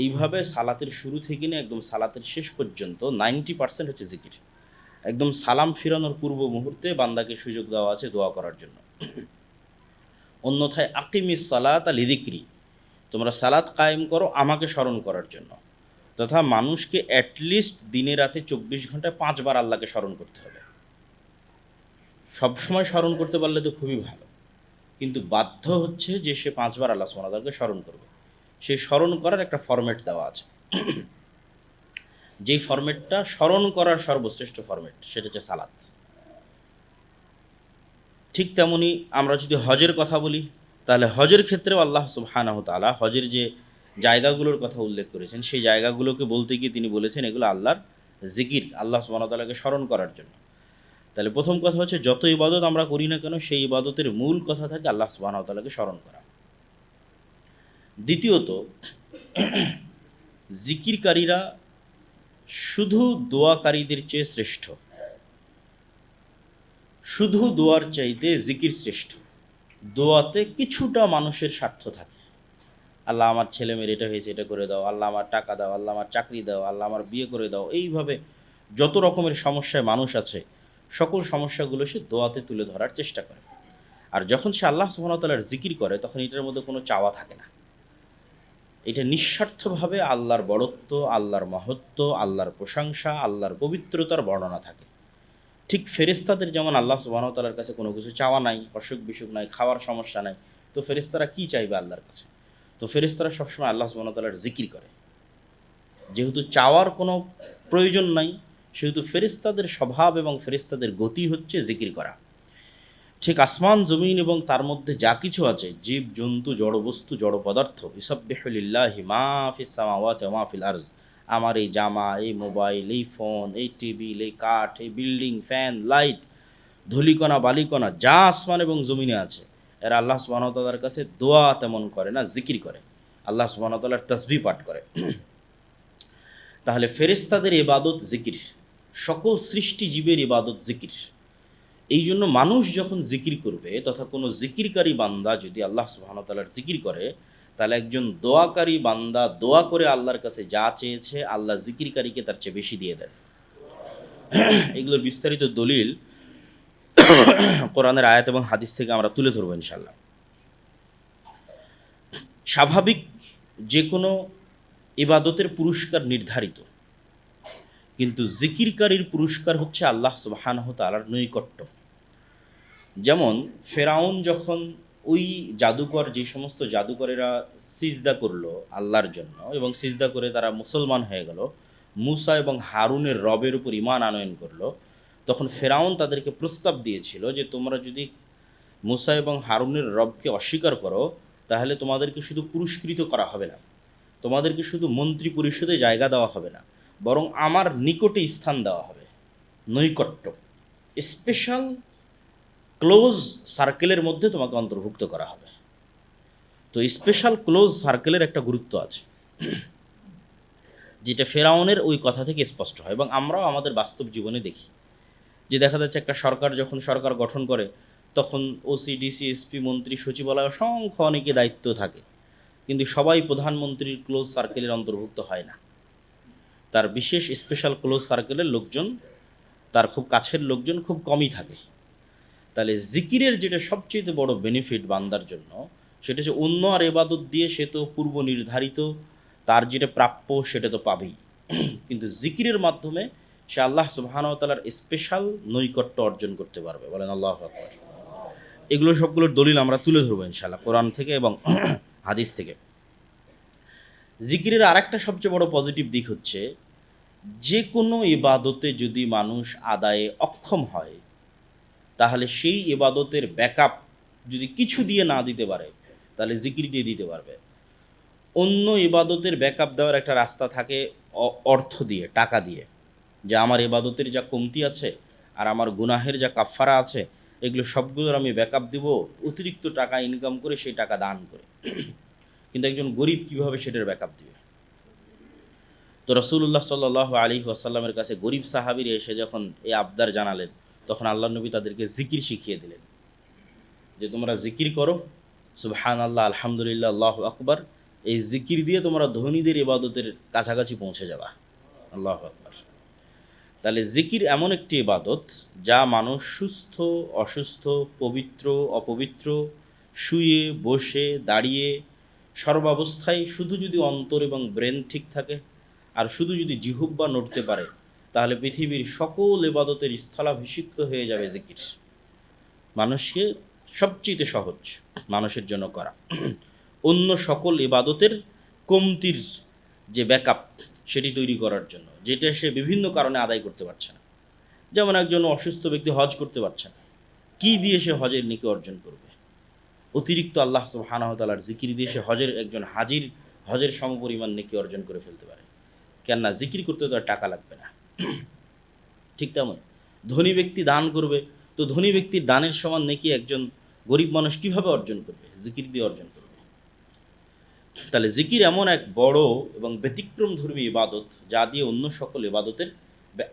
এইভাবে সালাতের শুরু থেকে নিয়ে একদম সালাতের শেষ পর্যন্ত 90% হচ্ছে জিকির। একদম সালাম ফিরানোর পূর্ব মুহূর্তে বান্দাকে সুযোগ দেওয়া আছে দোয়া করার জন্য। অন্যথায় আকিমিস সালাতা লিযিকরি, তোমরা সালাত কায়েম করো আমাকে স্মরণ করার জন্য। তথা মানুষকে অ্যাটলিস্ট দিনে রাতে 24 ঘন্টায় 5 বার আল্লাহকে স্মরণ করতে হবে। সবসময় স্মরণ করতে পারলে তো খুবই ভালো, কিন্তু বাধ্য হচ্ছে যে সে 5 বার আল্লাহ সুবহানাহু ওয়া তাআলাকে স্মরণ করবে। সেই স্মরণ করার একটা ফরম্যাট দেওয়া আছে, যেই ফরম্যাটটা স্মরণ করার সর্বশ্রেষ্ঠ ফরম্যাট, সেটা হচ্ছে সালাত। ঠিক তেমনি আমরা যদি হজের কথা বলি, তাহলে হজের ক্ষেত্রেও আল্লাহ সুবহানাহু ওয়া তাআলা হজের যে জায়গাগুলোর কথা উল্লেখ করেছেন সেই জায়গাগুলোকে বলতে গিয়ে তিনি বলেছেন এগুলো আল্লাহর জিকির, আল্লাহ সুবহানাহু ওয়া তাআলাকে স্মরণ করার জন্য। তাহলে প্রথম কথা হচ্ছে যত ইবাদত আমরা করি না কেন সেই ইবাদতের মূল কথা থাকে আল্লাহ সুবহানাহু ওয়া তাআলাকে স্মরণ করা। দ্বিতীয়ত, জিকিরকারীরা শুধু দোয়াকারীদের চেয়ে শ্রেষ্ঠ, শুধু দোয়ার চাইতে জিকির শ্রেষ্ঠ। দোয়াতে কিছুটা মানুষের স্বার্থ থাকে, আল্লাহ আমার ছেলে মেয়ের এটা হয়েছে এটা করে দাও, আল্লাহ আমার টাকা দাও, আল্লাহ আমার চাকরি দাও, আল্লাহ আমার বিয়ে করে দাও। এইভাবে যত রকমের সমস্যায় মানুষ আছে সকল সমস্যাগুলো সে দোয়াতে তুলে ধরার চেষ্টা করে। আর যখন সে আল্লাহ সুবহানাহু ওয়া তাআলার জিকির করে তখন এটার মধ্যে কোনো চাওয়া থাকে না, এটা নিঃস্বার্থভাবে আল্লাহর বড়ত্ব, আল্লাহর মহত্ব, আল্লাহর প্রশংসা, আল্লাহর পবিত্রতার বর্ণনা থাকে। ঠিক ফেরেশতাদের যেমন আল্লাহ সুবহানাহু ওয়া তাআলার কাছে কোনো কিছু চাওয়া নাই, অসুখ বিসুখ নাই, খাওয়ার সমস্যা নাই, তো ফেরেশতারা কী চাইবে আল্লাহর কাছে? তো ফেরেশতারা সবসময় আল্লাহ সুবহানাহু ওয়া তাআলার জিকির করে। যেহেতু চাওয়ার কোনো প্রয়োজন নাই, সেহেতু ফেরেশতাদের স্বভাব এবং ফেরেশতাদের গতি হচ্ছে জিকির করা। ঠিক আসমান জমিন এবং তার মধ্যে যা কিছু আছে, জীব জন্তু জড়বস্তু জড় পদার্থ, ইউসাব্বিহু লিল্লাহি মা ফিস সামাওয়াতি ওয়া মা ফিল আরজ, আমার এই জামা, এই মোবাইল, এই ফোন, এই টেবিল, এই কাঠ, এই বিল্ডিং, ফ্যান, লাইট, ধূলিকণা বালিকণা যা আসমান এবং জমিনে আছে, এরা আল্লাহ সুবহানাহু ওয়া তাআলার কাছে দোয়া তেমন করে না, জিকির করে, আল্লাহ সুবহানাহু ওয়া তাআলার তাসবিহ পাঠ করে। তাহলে ফেরেশতাদের ইবাদত জিকির, সকল সৃষ্টি জীবের ইবাদত জিকির। এই জন্য মানুষ যখন জিকির করবে তথা কোনো জিকিরকারী বান্দা যদি আল্লাহ সুবহানাহু ওয়া তাআলার জিকির করে, তাহলে একজন দোয়াকারী বান্দা দোয়া করে আল্লাহর কাছে যা চেয়েছে আল্লাহ জিকিরকারীকে তার চেয়ে বেশি দিয়ে দেন। এগুলোর বিস্তারিত দলিল কোরআনের আয়াত এবং হাদিস থেকে আমরা তুলে ধরবো ইনশাল্লাহ। স্বাভাবিক যে কোনো ইবাদতের পুরস্কার নির্ধারিত, কিন্তু জিকিরকারীর পুরস্কার হচ্ছে আল্লাহ সুবহানাহু ওয়া তাআলার নৈকট্য। যেমন ফেরাউন যখন ওই জাদুকর, যে সমস্ত জাদুকরেরা সিজদা করলো আল্লাহর জন্য এবং সিজদা করে তারা মুসলমান হয়ে গেল, মুসা এবং হারুনের রবের উপর ঈমান আনয়ন করলো, তখন ফেরাউন তাদেরকে প্রস্তাব দিয়েছিল যে তোমরা যদি মুসা এবং হারুনের রবকে অস্বীকার করো তাহলে তোমাদেরকে শুধু পুরস্কৃত করা হবে না, তোমাদেরকে শুধু মন্ত্রী পরিষদে জায়গা দেওয়া হবে না, বরং আমার নিকটে স্থান দেওয়া হবে, নৈকট্য, স্পেশাল ক্লোজ সার্কেলের মধ্যে তোমাকে অন্তর্ভুক্ত করা হবে। তো স্পেশাল ক্লোজ সার্কেলের একটা গুরুত্ব আছে, যেটা ফেরাউনের ওই কথা থেকে স্পষ্ট হয় এবং আমরাও আমাদের বাস্তব জীবনে দেখি যে দেখা যাচ্ছে একটা সরকার যখন সরকার গঠন করে তখন ওসি, ডিসি, এসপি, মন্ত্রী, সচিবালয় অসংখ্য অনেকে দায়িত্ব থাকে, কিন্তু সবাই প্রধানমন্ত্রীর ক্লোজ সার্কেলের অন্তর্ভুক্ত হয় না। তার বিশেষ স্পেশাল ক্লোজ সার্কেলের লোকজন, তার খুব কাছের লোকজন খুব কমই থাকে। তাহলে জিকিরের যেটা সবচেয়ে বড় বেনিফিট বান্দার জন্য, সেটা হচ্ছে অন্য আর এবাদত দিয়ে সে তো পূর্ব নির্ধারিত, তার যেটা প্রাপ্য সেটা তো পাবেই, কিন্তু জিকিরের মাধ্যমে সে আল্লাহ সুবহানাহু ওয়া তাআলার স্পেশাল নৈকট্য অর্জন করতে পারবে। বলেন আল্লাহু আকবার। এগুলো সবগুলোর দলিল আমরা তুলে ধরবো ইনশাআল্লাহ কোরআন থেকে এবং হাদিস থেকে। জিকিরের আরেকটা সবচেয়ে বড় পজিটিভ দিক হচ্ছে, যে কোনো ইবাদতে যদি মানুষ আদায়ে অক্ষম হয় তাহলে সেই ইবাদতের ব্যাকআপ যদি কিছু দিয়ে না দিতে পারে তাহলে জিকির দিয়ে দিতে পারবে। অন্য ইবাদতের ব্যাকআপ দেওয়ার একটা রাস্তা থাকে অর্থ দিয়ে, টাকা দিয়ে, যে আমার ইবাদতের যা কমতি আছে আর আমার গুনাহের যা কাফফারা আছে এগুলো সবগুলোর আমি ব্যাকআপ দিব অতিরিক্ত টাকা ইনকাম করে, সেই টাকা দান করে। কিন্তু একজন গরিব কীভাবে সেটার ব্যাকআপ দিবে? তো রাসূলুল্লাহ সাল্লাল্লাহু আলাইহি ওয়াসাল্লামের কাছে গরিব সাহাবীরা এসে যখন এই আবদার জানালেন, তখন আল্লাহ নবী তাদেরকে জিকির শিখিয়ে দিলেন যে তোমরা জিকির করো, সুবহানাল্লাহ, আলহামদুলিল্লাহ, আল্লাহু আকবার। এই জিকির দিয়ে তোমরা ধনীদের ইবাদতের কাছাকাছি পৌঁছে যাবা। আল্লাহু আকবার। তাহলে জিকির এমন একটি ইবাদত যা মানুষ সুস্থ, অসুস্থ, পবিত্র, অপবিত্র, শুয়ে, বসে, দাঁড়িয়ে, সর্বাবস্থায় শুধু যদি অন্তর এবং ব্রেন ঠিক থাকে আর শুধু যদি জিহ্বা নড়তে পারে তাহলে পৃথিবীর সকল ইবাদতের স্থলাভিষিক্ত হয়ে যাবে জিকির। মানুষকে সবচেয়ে সহজ মানুষের জন্য করা, অন্য সকল ইবাদতের কমতির যে ব্যাকআপ সেটি তৈরি করার জন্য, যেটা সে বিভিন্ন কারণে আদায় করতে পারছে না। যেমন একজন অসুস্থ ব্যক্তি হজ করতে পারছে না, কী দিয়ে সে হজের নেকি অর্জন করবে? অতিরিক্ত আল্লাহ সুবহানাহু ওয়া তাআলার জিকির দিয়ে সে একজন হাজির হজের সমপরিমাণ নেকি অর্জন করে ফেলতে পারে। কেননা জিকির করতে তো আর টাকা লাগবে না। ঠিক তেমন ধনী ব্যক্তি দান করবে, তো ধনী ব্যক্তির দানের সমান নেকি একজন গরিব মানুষ কীভাবে অর্জন করবে? জিকির দিয়ে অর্জন করবে। তাহলে জিকির এমন এক বড় এবং ব্যতিক্রম ধর্মী ইবাদত যা দিয়ে অন্য সকল ইবাদতের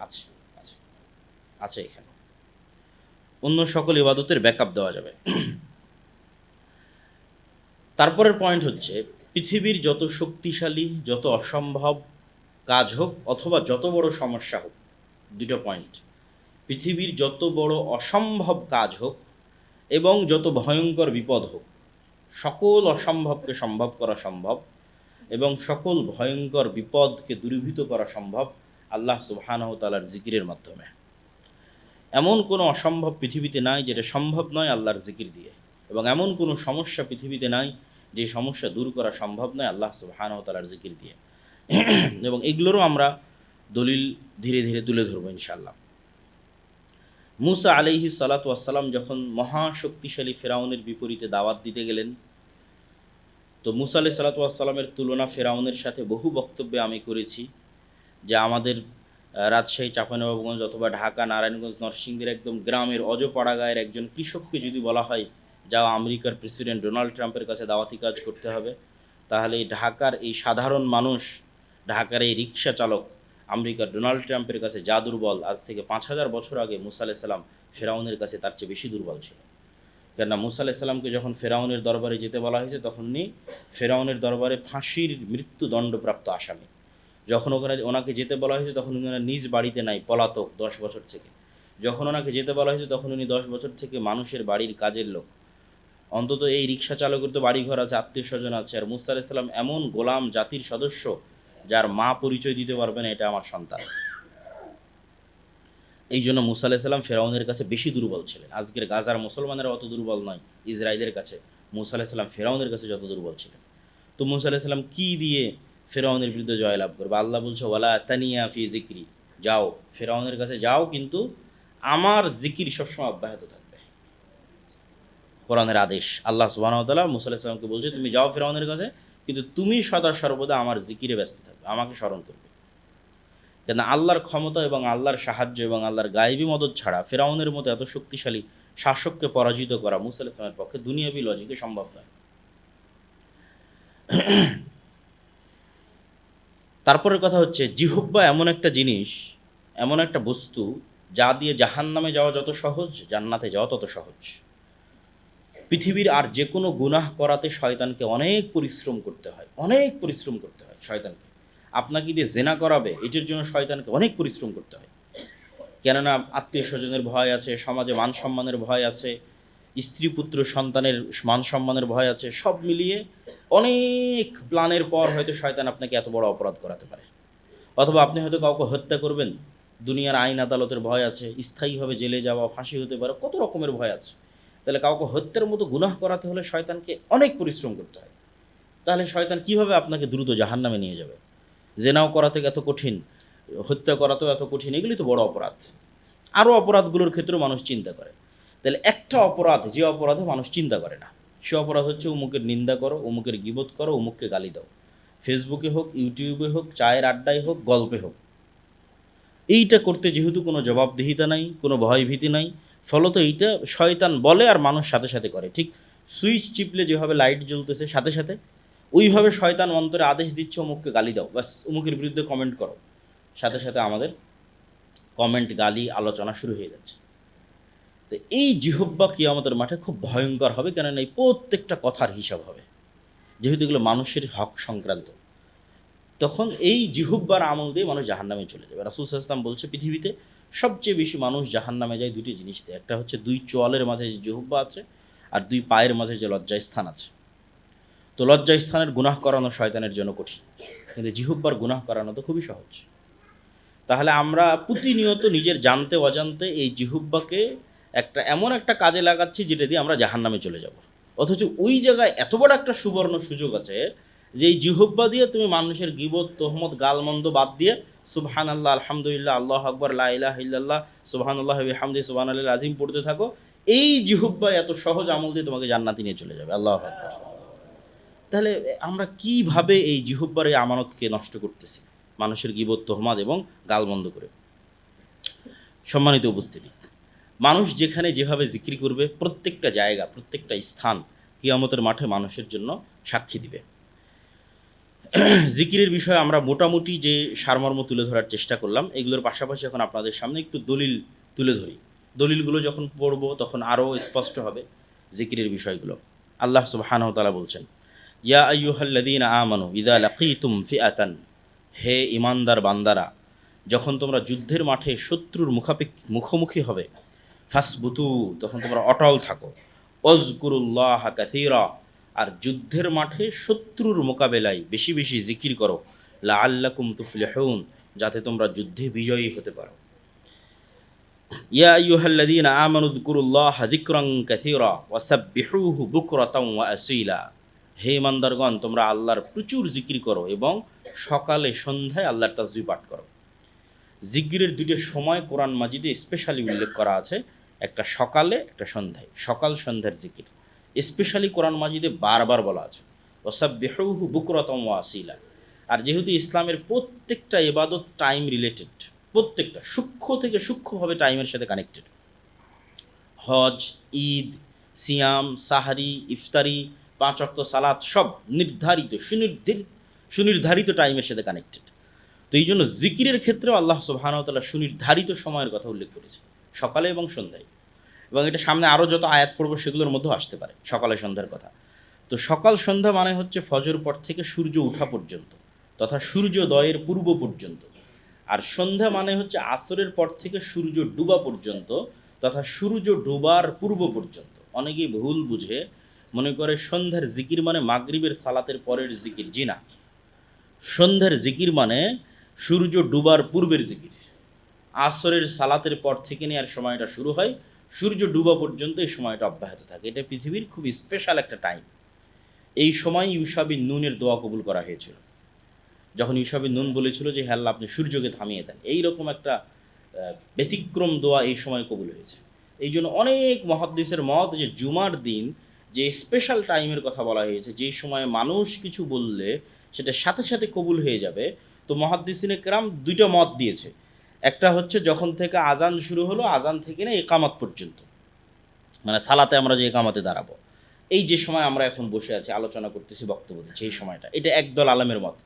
আছে আছে আছে এখানে অন্য সকল ইবাদতের ব্যাকআপ দেওয়া যাবে। তারপরের পয়েন্ট হচ্ছে, পৃথিবীর যত শক্তিশালী, যত অসম্ভব কাজ হোক অথবা যত বড় সমস্যা হোক, দুটো পয়েন্ট, পৃথিবীর যত বড় অসম্ভব কাজ হোক এবং যত ভয়ঙ্কর বিপদ হোক, সকল অসম্ভবকে সম্ভব করা সম্ভব এবং সকল ভয়ঙ্কর বিপদকে দূরীভূত করা সম্ভব আল্লাহ সুবহানাহু ওয়া তাআলার জিকিরের মাধ্যমে। এমন কোনো অসম্ভব পৃথিবীতে নাই যেটা সম্ভব নয় আল্লাহর জিকির দিয়ে, এবং এমন কোনো সমস্যা পৃথিবীতে নাই যে সমস্যা দূর করা সম্ভব নয় আল্লাহ সুবহানাহু ওয়া তাআলার জিকির দিয়ে। এবং এগুলোরও আমরা দলিল ধীরে ধীরে তুলে ধরবো ইনশাআল্লাহ। মুসা আলাইহিস সালাতু ওয়াস সালাম যখন মহাশক্তিশালী ফেরাউনের বিপরীতে দাওয়াত দিতে গেলেন, তো মুসা আলাইহিস সালাতু ওয়াস সালামের তুলনা ফেরাউনের সাথে বহু বক্তব্যে আমি করেছি, যে আমাদের রাজশাহী, চাঁপাইনবাবগঞ্জ অথবা ঢাকা, নারায়ণগঞ্জ, নরসিংদীর একদম গ্রামের অজপাড়া গায়ের একজন কৃষককে যদি বলা হয় যা আমেরিকার প্রেসিডেন্ট ডোনাল্ড ট্রাম্পের কাছে দাওয়াতি কাজ করতে হবে, তাহলে এই ঢাকার এই সাধারণ মানুষ, ঢাকার এই রিক্সা চালক আমেরিকার ডোনাল্ড ট্রাম্পের কাছে যা দুর্বল, আজ থেকে 5000 বছর আগে মুসা আলাইহিস সালাম ফেরাউনের কাছে তার চেয়ে বেশি দুর্বল ছিল। কেননা মুসা আলাইহিস সালামকে যখন ফেরাউনের দরবারে যেতে বলা হয়েছে তখন উনি ফেরাউনের দরবারে ফাঁসির মৃত্যুদণ্ডপ্রাপ্ত আসামি। যখন ওনাকে যেতে বলা হয়েছে তখন উনি নিজ বাড়িতে নাই, পলাতক 10 বছর থেকে। যখন ওনাকে যেতে বলা হয়েছে তখন উনি 10 বছর থেকে মানুষের বাড়ির কাজের লোক। অন্তত এই রিক্সা চালকের তো বাড়িঘর আছে, আত্মীয় স্বজন আছে, আর মুসা আলাইহিস সালাম এমন গোলাম জাতির সদস্য যার মা পরিচয় দিতে পারবে না এটা আমার সন্তান। এই জন্য মুসা আলাইহিস সালাম ফেরাউনের কাছে বেশি দুর্বল ছিলেন। আজকের গাজার মুসলমানেরা অত দুর্বল নয় ইসরায়েলের কাছে, মূসা আলাইহিস সালাম ফেরাউনের কাছে যত দুর্বল ছিলেন। তো মূসা আলাইহিস সালাম কী দিয়ে ফেরাউনের বিরুদ্ধে জয়লাভ করবে? আল্লাহ বলছে ওয়ালা তানিয়া ফি জিক্রি, যাও ফেরাউনের কাছে যাও, কিন্তু আমার জিকির সবসময় অব্যাহত থাকবে। কোরআনের আদেশ, আল্লাহ সুবহানাহু ওয়া তাআলা মূসা আলাইহিস সালামকে বলছে তুমি যাও ফেরাউনের কাছে, কিন্তু তুমি সদা সর্বদা আমার জিকিরে ব্যস্ত থাকবে, আমাকে স্মরণ করবে। কেন আল্লাহর ক্ষমতা এবং আল্লাহর সাহায্য এবং আল্লাহর গায়েবী মদদ ছাড়া ফেরাউনের মতো এত শক্তিশালী শাসককে পরাজিত করা মুসা আলাইহিস সালামের পক্ষে দুনিয়াবী লজিকে সম্ভব নয়। তারপরের কথা হচ্ছে জিহ্বা এমন একটা জিনিস, এমন একটা বস্তু যা দিয়ে জাহান্নামে যাওয়া যত সহজ, জান্নাতে যাওয়া তত সহজ। পৃথিবীর আর যে কোনো গুনাহ করাতে শয়তানকে অনেক পরিশ্রম করতে হয়, অনেক পরিশ্রম করতে হয় শয়তানকে। আপনাকে দিয়ে জেনা করাবে, এটির জন্য শয়তানকে অনেক পরিশ্রম করতে হয়। কেননা আত্মীয় স্বজনের ভয় আছে, সমাজে মান সম্মানের ভয় আছে, স্ত্রী পুত্র সন্তানের মান সম্মানের ভয় আছে, সব মিলিয়ে অনেক প্ল্যানের পর হয়তো শয়তান আপনাকে এত বড় অপরাধ করাতে পারে। অথবা আপনি হয়তো কাউকে হত্যা করবেন, দুনিয়ার আইন আদালতের ভয় আছে, স্থায়ীভাবে জেলে যাওয়া, ফাঁসি হতে পারে, কত রকমের ভয় আছে। তাহলে কাউকে হত্যার মতো গুনাহ করাতে হলে শয়তানকে অনেক পরিশ্রম করতে হয়। তাহলে শয়তান কিভাবে আপনাকে দ্রুত জাহান্নামে নিয়ে যাবে? জেনাও করাতে এত কঠিন, হত্যা করাতেও এত কঠিন, এগুলি তো বড় অপরাধ। আরও অপরাধগুলোর ক্ষেত্রেও মানুষ চিন্তা করে। তাহলে একটা অপরাধ, যে অপরাধে মানুষ চিন্তা করে না, সে অপরাধ হচ্ছে অমুকের নিন্দা করো, অমুকের গীবত করো, অমুককে গালি দাও। ফেসবুকে হোক, ইউটিউবে হোক, চায়ের আড্ডায় হোক, গল্পে হোক। এইটা করতে যেহেতু কোনো জবাবদিহিতা নাই, কোনো ভয়ভীতি নাই, ফলত এইটা শয়তান বলে আর মানুষ সাথে সাথে করে। ঠিক সুইচ চিপলে যেভাবে লাইট জ্বলতেছে সাথে সাথে, ওইভাবে শয়তান অন্তরে আদেশ দিচ্ছে অমুককে গালি দাও, বাস অমুকের বিরুদ্ধে কমেন্ট করো, সাথে সাথে আমাদের কমেন্ট, গালি, আলোচনা শুরু হয়ে যাচ্ছে। তো এই জিহ্বা কিয়ামতের মাঠে খুব ভয়ঙ্কর হবে, কেননা এই প্রত্যেকটা কথার হিসাব হবে, যেহেতু এগুলো মানুষের হক সংক্রান্ত। তখন এই জিহ্বার আমল দিয়ে মানুষ জাহান্নামে চলে যাবে। রাসূল সাল্লাল্লাহু আলাইহি ওয়াসাল্লাম বলছে পৃথিবীতে সবচেয়ে বেশি মানুষ জাহান্নামে যায় দুটি জিনিস দিয়ে। একটা হচ্ছে দুই চোয়ালের মাঝে যে জিহ্বা আছে, আর দুই পায়ের মাঝে যে লজ্জাস্থান আছে। তো লজ্জাস্থানের গুনাহ করানো শয়তানের জন্য কঠিন, কিন্তু জিহ্বার গুনাহ করানো তো খুবই সহজ। তাহলে আমরা প্রতিনিয়ত নিজের জানতে অজান্তে এই জিহ্বাকে একটা এমন একটা কাজে লাগাচ্ছি যেটা দিয়ে আমরা জাহান্নামে চলে যাব। অথচ ওই জায়গায় এত বড় একটা সুবর্ণ সুযোগ আছে যে এই জিহ্বা দিয়ে তুমি মানুষের গীবত, তোহমত, গালমন্দ বাদ দিয়ে সুবহানাল্লাহ, আলহামদুলিল্লাহ, আল্লাহু আকবার, লা ইলাহা ইল্লাল্লাহ, সুবহানাল্লাহি ওয়া বিহামদিহি, সুবহানাল্লাহিল আযীম পড়তে থাকো। এই জিহ্বা এত সহজ আমল দিয়ে তোমাকে জান্নাতে নিয়ে চলে যাবে। আল্লাহু আকবার। তাহলে আমরা কিভাবে এই জিহ্বার এই আমানতকে নষ্ট করতেছি মানুষের গীবত, তোহমত এবং গালমন্দ করে? সম্মানিত উপস্থিতি, মানুষ যেখানে যেভাবে জিকির করবে, প্রত্যেকটা জায়গা, প্রত্যেকটা স্থান কিয়ামতের মাঠে মানুষের জন্য সাক্ষী দিবে। জিকিরের বিষয়ে আমরা মোটামুটি যে সারমর্ম তুলে ধরার চেষ্টা করলাম, এগুলোর পাশাপাশি এখন আপনাদের সামনে একটু দলিল তুলে ধরি। দলিলগুলো যখন পড়ব তখন আরও স্পষ্ট হবে জিকিরের বিষয়গুলো। আল্লাহ সুবহানাহু ওয়া তাআলা বলছেন, ইয়া আইয়ুহাল্লাযীনা আমানু ইযা লাকীতুম ফিআতান, হে ইমানদার বান্দারা, যখন তোমরা যুদ্ধের মাঠে শত্রুর মুখোমুখি হবে, ফাসবুতু, তখন তোমরা অটল থাকো, অযকুরুল্লাহ কাসীরা, আর যুদ্ধের মাঠে শত্রুর মোকাবেলায় বেশি বেশি জিকির করো, লাআল্লাকুম তুফলিহুন, যাতে তোমরা যুদ্ধে বিজয়ী হতে পারো। ইয়া আইয়ুহাল্লাযীনা আমানু যকুরুল্লাহা যিকরান কাসীরা ওয়াসাব্বিহুহু বুকরাতাও ওয়া আসীলা, হে ইমানদারগণ, তোমরা আল্লাহর প্রচুর জিকির করো এবং সকালে সন্ধ্যায় আল্লাহর তাসবিহ পাঠ করো। জিকিরের দুটো সময় কোরআন মাজিদে স্পেশালি উল্লেখ করা আছে, একটা সকালে, একটা সন্ধ্যায়। সকাল সন্ধ্যার জিকির স্পেশালি কোরআন মাজিদে বারবার বলা আছে, ওয়াসাব্বিহুহু বুকরাতাও ওয়া আসীলা। আর যেহেতু ইসলামের প্রত্যেকটা ইবাদত টাইম রিলেটেড, প্রত্যেকটা সূক্ষ্ম থেকে সূক্ষ্মভাবে টাইমের সাথে কানেক্টেড, হজ, ঈদ, সিয়াম, সাহারি, ইফতারি, 5 ওয়াক্ত সালাত সব নির্ধারিত সুনির্ধারিত টাইমের সাথে কানেক্টেড। তো এই জন্য জিকিরের ক্ষেত্রেও আল্লাহ সুবহানাহু ওয়া তাআলা সুনির্ধারিত সময়ের কথা উল্লেখ করেছে, সকালে এবং সন্ধ্যায়। এবং এটা সামনে আরও যত আয়াত পড়ব সেগুলোর মধ্যেও আসতে পারে সকালে সন্ধ্যার কথা। তো সকাল সন্ধ্যা মানে হচ্ছে ফজর পর থেকে সূর্য ওঠা পর্যন্ত, তথা সূর্যোদয়ের পূর্ব পর্যন্ত। আর সন্ধ্যা মানে হচ্ছে আসরের পর থেকে সূর্য ডুবা পর্যন্ত, তথা সূর্য ডোবার পূর্ব পর্যন্ত। অনেকেই ভুল বুঝে মনে করে সন্ধ্যার জিকির মানে মাগরিবের সালাতের পরের জিকির। জি না, সন্ধ্যার জিকির মানে সূর্য ডুবার পূর্বের জিকির। আসরের সালাতের পর থেকে নেওয়ার সময়টা শুরু হয়, সূর্য ডুবা পর্যন্ত এই সময়টা অব্যাহত থাকে। এটা পৃথিবীর খুব স্পেশাল একটা টাইম। এই সময় ইউশা বিন নুনের দোয়া কবুল করা হয়েছিল, যখন ইউশা বিন নুন বলেছিল যে হে আল্লাহ আপনি সূর্যকে থামিয়ে দেন। এইরকম একটা ব্যতিক্রম দোয়া এই সময় কবুল হয়েছে। এই জন্য অনেক মুহাদ্দিসের মত যে জুমার দিন যে স্পেশাল টাইমের কথা বলা হয়েছে, যেই সময় মানুষ কিছু বললে সেটা সাথে সাথে কবুল হয়ে যাবে। তো মুহাদ্দিসিনে কেরাম দুইটা মত দিয়েছে। একটা হচ্ছে যখন থেকে আজান শুরু হলো, আজান থেকে না একামত পর্যন্ত, মানে সালাতে আমরা যে একামতে দাঁড়াবো, এই যে সময় আমরা এখন বসে আছি আলোচনা করতেছি বক্তব্য দিচ্ছি, এই সময়টা, এটা একদল আলেমের মত।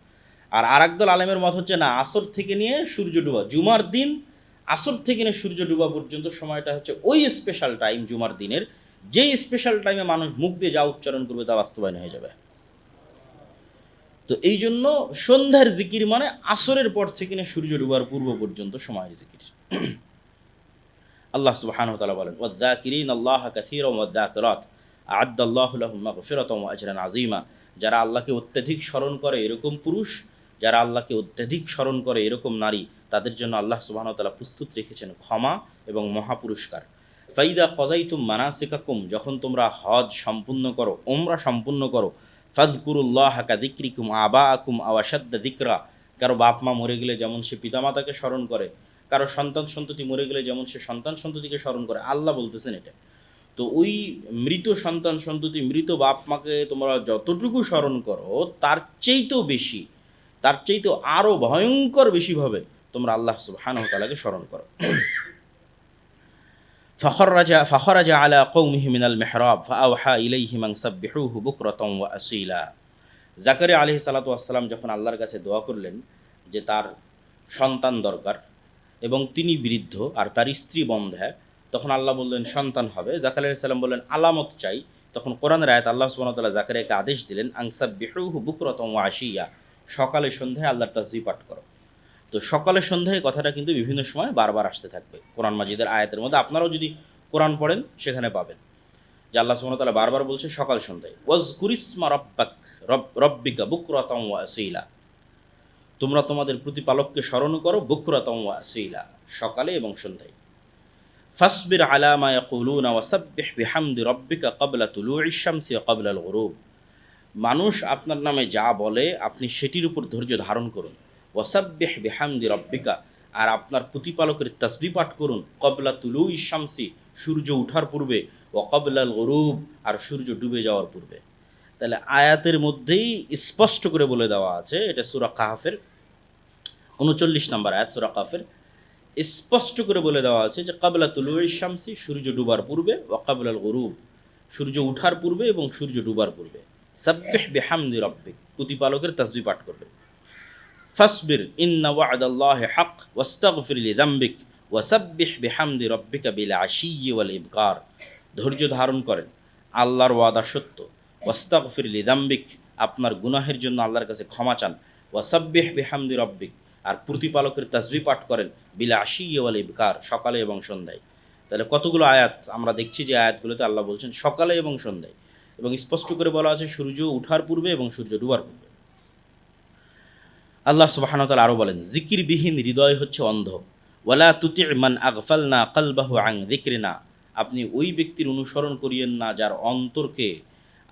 আর আরেকদল আলেমের মত হচ্ছে না, আসর থেকে নিয়ে সূর্য ডুবা, জুমার দিন আসর থেকে নিয়ে সূর্য ডুবা পর্যন্ত সময়টা হচ্ছে ওই স্পেশাল টাইম জুমার দিনের, যেই স্পেশাল টাইমে মানুষ মুখ দিয়ে যা উচ্চারণ করবে তা বাস্তবায়ন হয়ে যাবে। তো এই জন্য সন্ধ্যার জিকির মানে আসরের পর থেকে নিয়ে সূর্য ডুবার পূর্ব পর্যন্ত সময়ের জিকির। আল্লাহ সুবহানাহু ওয়া তাআলা বলেন, ওয়ায-যাকিরিনা আল্লাহা কাসীরান ওয়ায-যাকিরাত আ'আদ্দাল্লাহু লাহুম মাগফিরাতান ওয়া আজরান আযীমা। যারা আল্লাহকে অত্যধিক স্মরণ করে এরকম পুরুষ, যারা আল্লাহকে অত্যধিক স্মরণ করে এরকম নারী, তাদের জন্য আল্লাহ সুবহানাহু ওয়া তাআলা প্রস্তুত রেখেছেন ক্ষমা এবং মহাপুরস্কার। ফাইদা কযাইতুম মানাসিকাকুম, যখন তোমরা হজ সম্পূর্ণ করো, উমরা সম্পূর্ণ করো, ফাযকুরুল্লাহা কাযিকরিকুম আবাআকুম আও আশাদ্দা যিকরা। কারো বাপ মা মরে গেলে যেমন সে পিতামাতাকে স্মরণ করে, কারো সন্তান সন্ততি মরে গেলে যেমন সে সন্তান সন্ততিকে স্মরণ করে, আল্লাহ বলতেছেন এটা। তো ওই মৃত সন্তান সন্ততি, মৃত বাপ মাকে তোমরা যতটুকু স্মরণ করো তার চেয়েতেও বেশি, তার চেয়েতেও আরও ভয়ঙ্কর বেশিভাবে তোমরা আল্লাহ সুবহানাহু ওয়া তাআলাকে স্মরণ করো। ফাখরাজা আলা কওমিহি মিনাল মিহরাব ফাআওহা ইলাইহিম আন সাব্বিহুহু বুকরাতান ওয়া আসীলা। জাকারিয়া আলাইহিস সালাতু ওয়াস সালাম যখন আল্লাহর কাছে দোয়া করলেন যে তার সন্তান দরকার এবং তিনি বৃদ্ধ আর তার স্ত্রী বন্ধ্যা, তখন আল্লাহ বললেন সন্তান হবে। জাকারিয়া আলাইহিস সালাম বললেন আলামত চাই। তখন কোরআনের আয়াত আল্লাহ সুবহানাহু ওয়া তাআলা জাকারিয়াকে আদেশ দিলেন আন সাব্বিহুহু বুকরাতান ওয়া আশিয়া, সকালে সন্ধ্যায় আল্লাহর তাসবিহ পাঠ করো। তো সকালে সন্ধ্যায় কথাটা কিন্তু বিভিন্ন সময় বারবার আসতে থাকবে কোরআন মাজিদের আয়াতের মধ্যে। আপনারাও যদি কোরআন পড়েন সেখানে পাবেন যে আল্লাহ সুবহানাহু ওয়া তাআলা বারবার বলছে সকাল সন্ধ্যায়, ওয়াজকুরিসমা রব্বিকা বুকরাতান ওয়া আসীলা, তোমরা তোমাদের প্রতিপালককে স্মরণ করো বুকরাতান ওয়া আসীলা, সকালে এবং সন্ধ্যায়। ফাসবির আলা মা ইয়াকুলুনা ওয়াসাব্বিহ বিহামদি রব্বিকা ক্বাবলা তুলুইশ শামসি ওয়া ক্বাবলাল গুরুব। মানুষ আপনার নামে যা বলে আপনি সেটির উপর ধৈর্য ধারণ করুন। ওয়াসাব্বিহ বিহামদি রব্বিকা, আর আপনার প্রতিপালকের তাসবিহ পাঠ করুন ক্বাবলা তুলুইশ শামসি, সূর্য ওঠার পূর্বে, ওয়া ক্বাবলাল গুরুব, আর সূর্য ডুবে যাওয়ার পূর্বে। তাহলে আয়াতের মধ্যেই স্পষ্ট করে বলে দেওয়া আছে, এটা সূরা কাহফের 39 নম্বর আয়াত, সূরা কাহফের স্পষ্ট করে বলে দেওয়া আছে যে ক্বাবলা তুলুইশ শামসি, সূর্য ডুবার পূর্বে, ওয়া ক্বাবলাল গুরুব, সূর্য ওঠার পূর্বে এবং সূর্য ডুবার পূর্বে। সাব্বিহ বিহামদি রব্বিক, প্রতিপালকের তাসবিহ পাঠ করবে। ফাসবির ইন্না ওয়া'দাল্লাহি হক ওয়াস্তাগফির লিযামবিক ওয়াসাব্বিহ বিহামদি রব্বিকা বিল আশিয়্যি ওয়াল ইবকার। ধৈর্য ধারণ করেন, আল্লাহর ওয়াদা সত্য। ওয়াস্তাগফির লিযামবিক, আপনার গুনাহের জন্য আল্লাহর কাছে ক্ষমা চান। ওয়াসাব্বিহ বিহামদি রব্বিক, আর প্রতিপালকের তাসবিহ পাঠ করেন বিল আশিয়্যি ওয়াল ইবকার, সকালে এবং সন্ধ্যায়। তাহলে কতগুলো আয়াত আমরা দেখছি যে আয়াতগুলোতে আল্লাহ বলছেন সকালে এবং সন্ধ্যায়, এবং স্পষ্ট করে বলা আছে সূর্য ওঠার পূর্বে এবং সূর্য ডুবার পূর্বে। আল্লাহ সুবহানাহু ওয়া তাআলা আরও বলেন, জিকিরবিহীন হৃদয় হচ্ছে অন্ধ। ওয়ালা তুতি' মান আগফালনা কলবাহু আন যিকরিনা, আপনি ওই ব্যক্তির অনুসরণ করিয়েন না যার অন্তরকে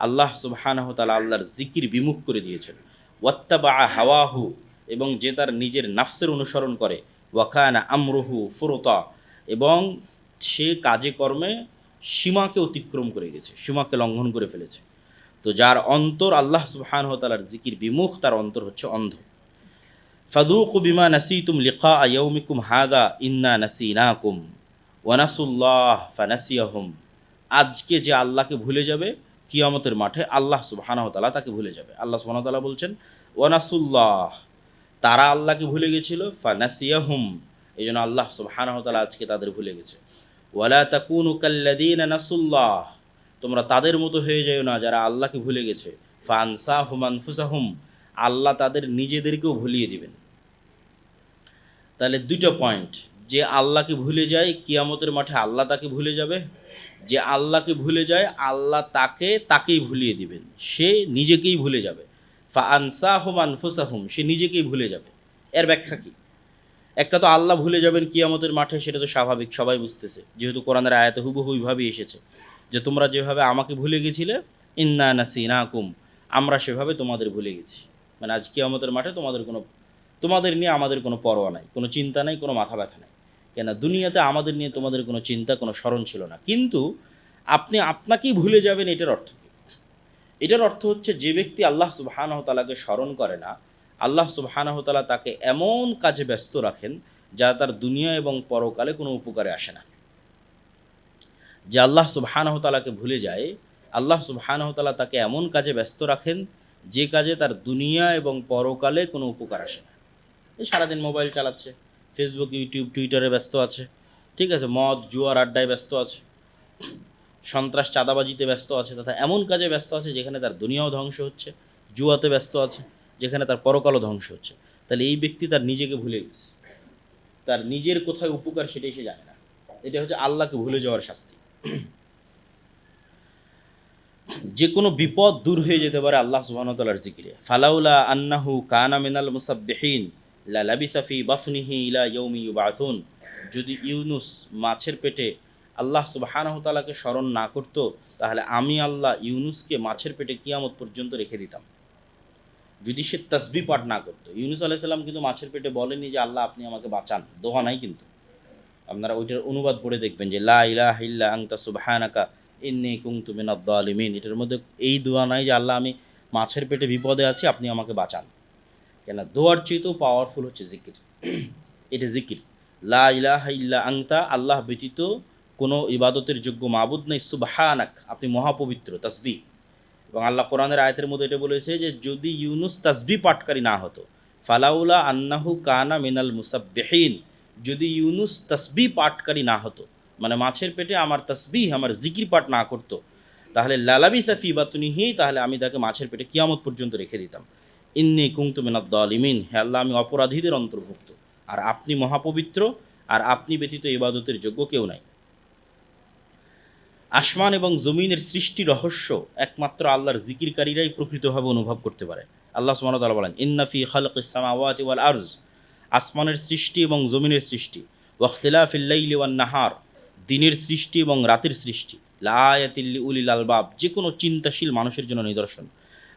আল্লাহ সুবহানাহু ওয়া তাআলা আল্লাহর জিকির বিমুখ করে দিয়েছেন। ওয়াত্তাবা হাওয়াহু, এবং যে তার নিজের নাফসের অনুসরণ করে। ওয়া কানা আমরুহু ফুরতা, এবং সে কাজে কর্মে সীমাকে অতিক্রম করে গেছে, সীমাকে লঙ্ঘন করে ফেলেছে। তো যার অন্তর আল্লাহ সুবহানাহু ওয়া তাআলার জিকির বিমুখ, তার অন্তর হচ্ছে অন্ধ। ফাযুকু বিমা নাসিতুম লিকা ইয়াউমিকুম হাযা ইন্না নাসিনাকুম ওয়া নাসুল্লাহ ফানাসিয়াহুম। আজকে যে আল্লাহকে ভুলে যাবে কিয়ামতের মাঠে আল্লাহ সুবহানাহু ওয়া তাআলা তাকে ভুলে যাবে। আল্লাহ সুবহানাহু ওয়া তাআলা বলছেন ওয়া নাসুল্লাহ, তারা আল্লাহকে ভুলে গেছিল, ফানাসিয়াহুম, এই জন্য আল্লাহ সুবহানাহু ওয়া তাআলা আজকে তাদের ভুলে গেছে। ওয়ালা তাকুনু কাল্লাযীনা নাসুল্লাহ, তোমরা তাদের মতো হয়ে যাও না যারা আল্লাহকে ভুলে গেছে। ফানসাহুম আনফুসাহুম, আল্লাহ তাদের নিজেদেরকেও ভুলিয়ে দিবেন। তাহলে দুটো পয়েন্ট, যে আল্লাহকে ভুলে যায় কিয়ামতের মাঠে আল্লাহ তাকে ভুলে যাবে, যে আল্লাহকে ভুলে যায় আল্লাহ তাকেই ভুলিয়ে দিবেন, সে নিজেকেই ভুলে যাবে। ফানসাহুম আনফুসাহুম, সে নিজেকেই ভুলে যাবে। এর ব্যাখ্যা কি? একটা তো আল্লাহ ভুলে যাবেন কিয়ামতের মাঠে, সেটা তো স্বাভাবিক, সবাই বুঝতেছে, যেহেতু কোরআনের আয়াতে হুবহু ওইভাবেই এসেছে যে তোমরা যেভাবে আমাকে ভুলে গেছিলে, ইন্না নাসিনাকুম, আমরা সেভাবে তোমাদের ভুলে গেছি। মানে আজ কিয়ামতের মাঠে তোমাদের নিয়ে আমাদের কোনো পরোয়া নাই, কোনো চিন্তা নাই, কোনো মাথা ব্যথা নাই। কেন দুনিয়াতে আমাদের নিয়ে তোমাদের কোনো চিন্তা, কোনো স্মরণ ছিল না, কিন্তু আপনি আপনাকেই ভুলে যাবেন, এটার অর্থ কী? এটার অর্থ হচ্ছে যে ব্যক্তি আল্লাহ সুবহানাহু তাআলাকে স্মরণ করে না, আল্লাহ সুবহানাহু তাআলা তাকে এমন কাজে ব্যস্ত রাখেন যা তার দুনিয়া এবং পরকালে কোনো উপকারে আসে না। যে আল্লাহ সুবহানাহু তাআলাকে ভুলে যায়, আল্লাহ সুবহানাহু তাআলা তাকে এমন কাজে ব্যস্ত রাখেন যে কাজে তার দুনিয়া এবং পরকালে কোনো উপকার আসে না। এই সারাদিন মোবাইল চালাচ্ছে, ফেসবুক, ইউটিউব, টুইটারে ব্যস্ত আছে, ঠিক আছে, মদ জুয়ার আড্ডায় ব্যস্ত আছে, সন্ত্রাস চাঁদাবাজিতে ব্যস্ত আছে, তথা এমন কাজে ব্যস্ত আছে যেখানে তার দুনিয়াও ধ্বংস হচ্ছে, জুয়াতে ব্যস্ত আছে যেখানে তার পরকালও ধ্বংস হচ্ছে। তাহলে এই ব্যক্তি তার নিজেকে ভুলে গেছে, তার নিজের কোথায় উপকার সেটাই সে জানে না। এটা হচ্ছে আল্লাহকে ভুলে যাওয়ার শাস্তি। যে কোনো বিপদ দূর হয়ে যেতে পারে আল্লাহ সুবহানাহু ওয়া তাআলার জিকিরে। ফালাউলা আন্নাহু কানা মিনাল মুসাব্বিহিন লা লাবিসা ফি বাতনিহি ইলা ইয়াউমি ইউবাথুন, যদি ইউনুস মাছের পেটে আল্লাহ সুবহানাহু ওয়া তাআলাকে স্মরণ না করত, তাহলে আমি আল্লাহ ইউনুসকে মাছের পেটে কিয়ামত পর্যন্ত রেখে দিতাম। যদি সে তাসবিহ পাঠ না করতো। ইউনুস আলাইহিস সালাম কিন্তু মাছের পেটে বলেনি যে আল্লাহ আপনি আমাকে বাঁচান, দোয়া নাই কিন্তু। আপনারা ওইটার অনুবাদ পড়ে দেখবেন যে লা ইলাহা ইল্লা আনতা সুবহানাকা ইন্নী কুনতু মিনাজ জালিমিন, এটার মধ্যে এই দোয়া নাই যে আল্লাহ আমি মাছের পেটে বিপদে আছি, আপনি আমাকে বাঁচান। কেন দোয়ার চেয়েতেও পাওয়ারফুল হচ্ছে জিকির। এটা জিকির, লা ইলাহা ইল্লা আনতা, আল্লাহ ব্যতীত কোনো ইবাদতের যোগ্য মাবুদ নেই, সুবহানাক, আপনি মহাপবিত্র, তাসবিহ। এবং আল্লাহ কোরআনের আয়াতের মধ্যে এটা বলেছে যে যদি ইউনুস তাসবিহ পাঠকারী না হতো, ফালাউলা আন্নাহু কানা মিনাল মুসাব্বিহিন, যদি ইউনুস তাসবিহ পাঠকারী না হতো, মানে মাছের পেটে আমার তাসবিহ, আমার জিকির পাঠ না করতো, তাহলে লালাবিসা ফি বাতনিহি, তাহলে আমি তাকে মাছের পেটে কিয়ামত পর্যন্ত রেখে দিতাম। ইন্নী কুনতু মিনাজ জালিমিন, হে আল্লাহ আমি অপরাধীদের অন্তর্ভুক্ত, আর আপনি মহাপবিত্র, আর আপনি ব্যতীত ইবাদতের যোগ্য কেউ নাই। আসমান এবং জমিনের সৃষ্টি রহস্য একমাত্র আল্লাহর জিকিরকারীরাই প্রকৃতভাবে অনুভব করতে পারে। আল্লাহ সুবহানাহু ওয়া তাআলা বলেন, ইন্না ফি খালকিস সামাওয়াতি ওয়াল আরজ, আসমানের সৃষ্টি এবং জমিনের সৃষ্টি, ওয়া ইখতিলাফিল লাইলি ওয়ান নাহার, দিনের সৃষ্টি এবং রাতের সৃষ্টি, লাআয়াতিল লিউলিল আলবাব, যে কোনো চিন্তাশীল মানুষের জন্য নিদর্শন।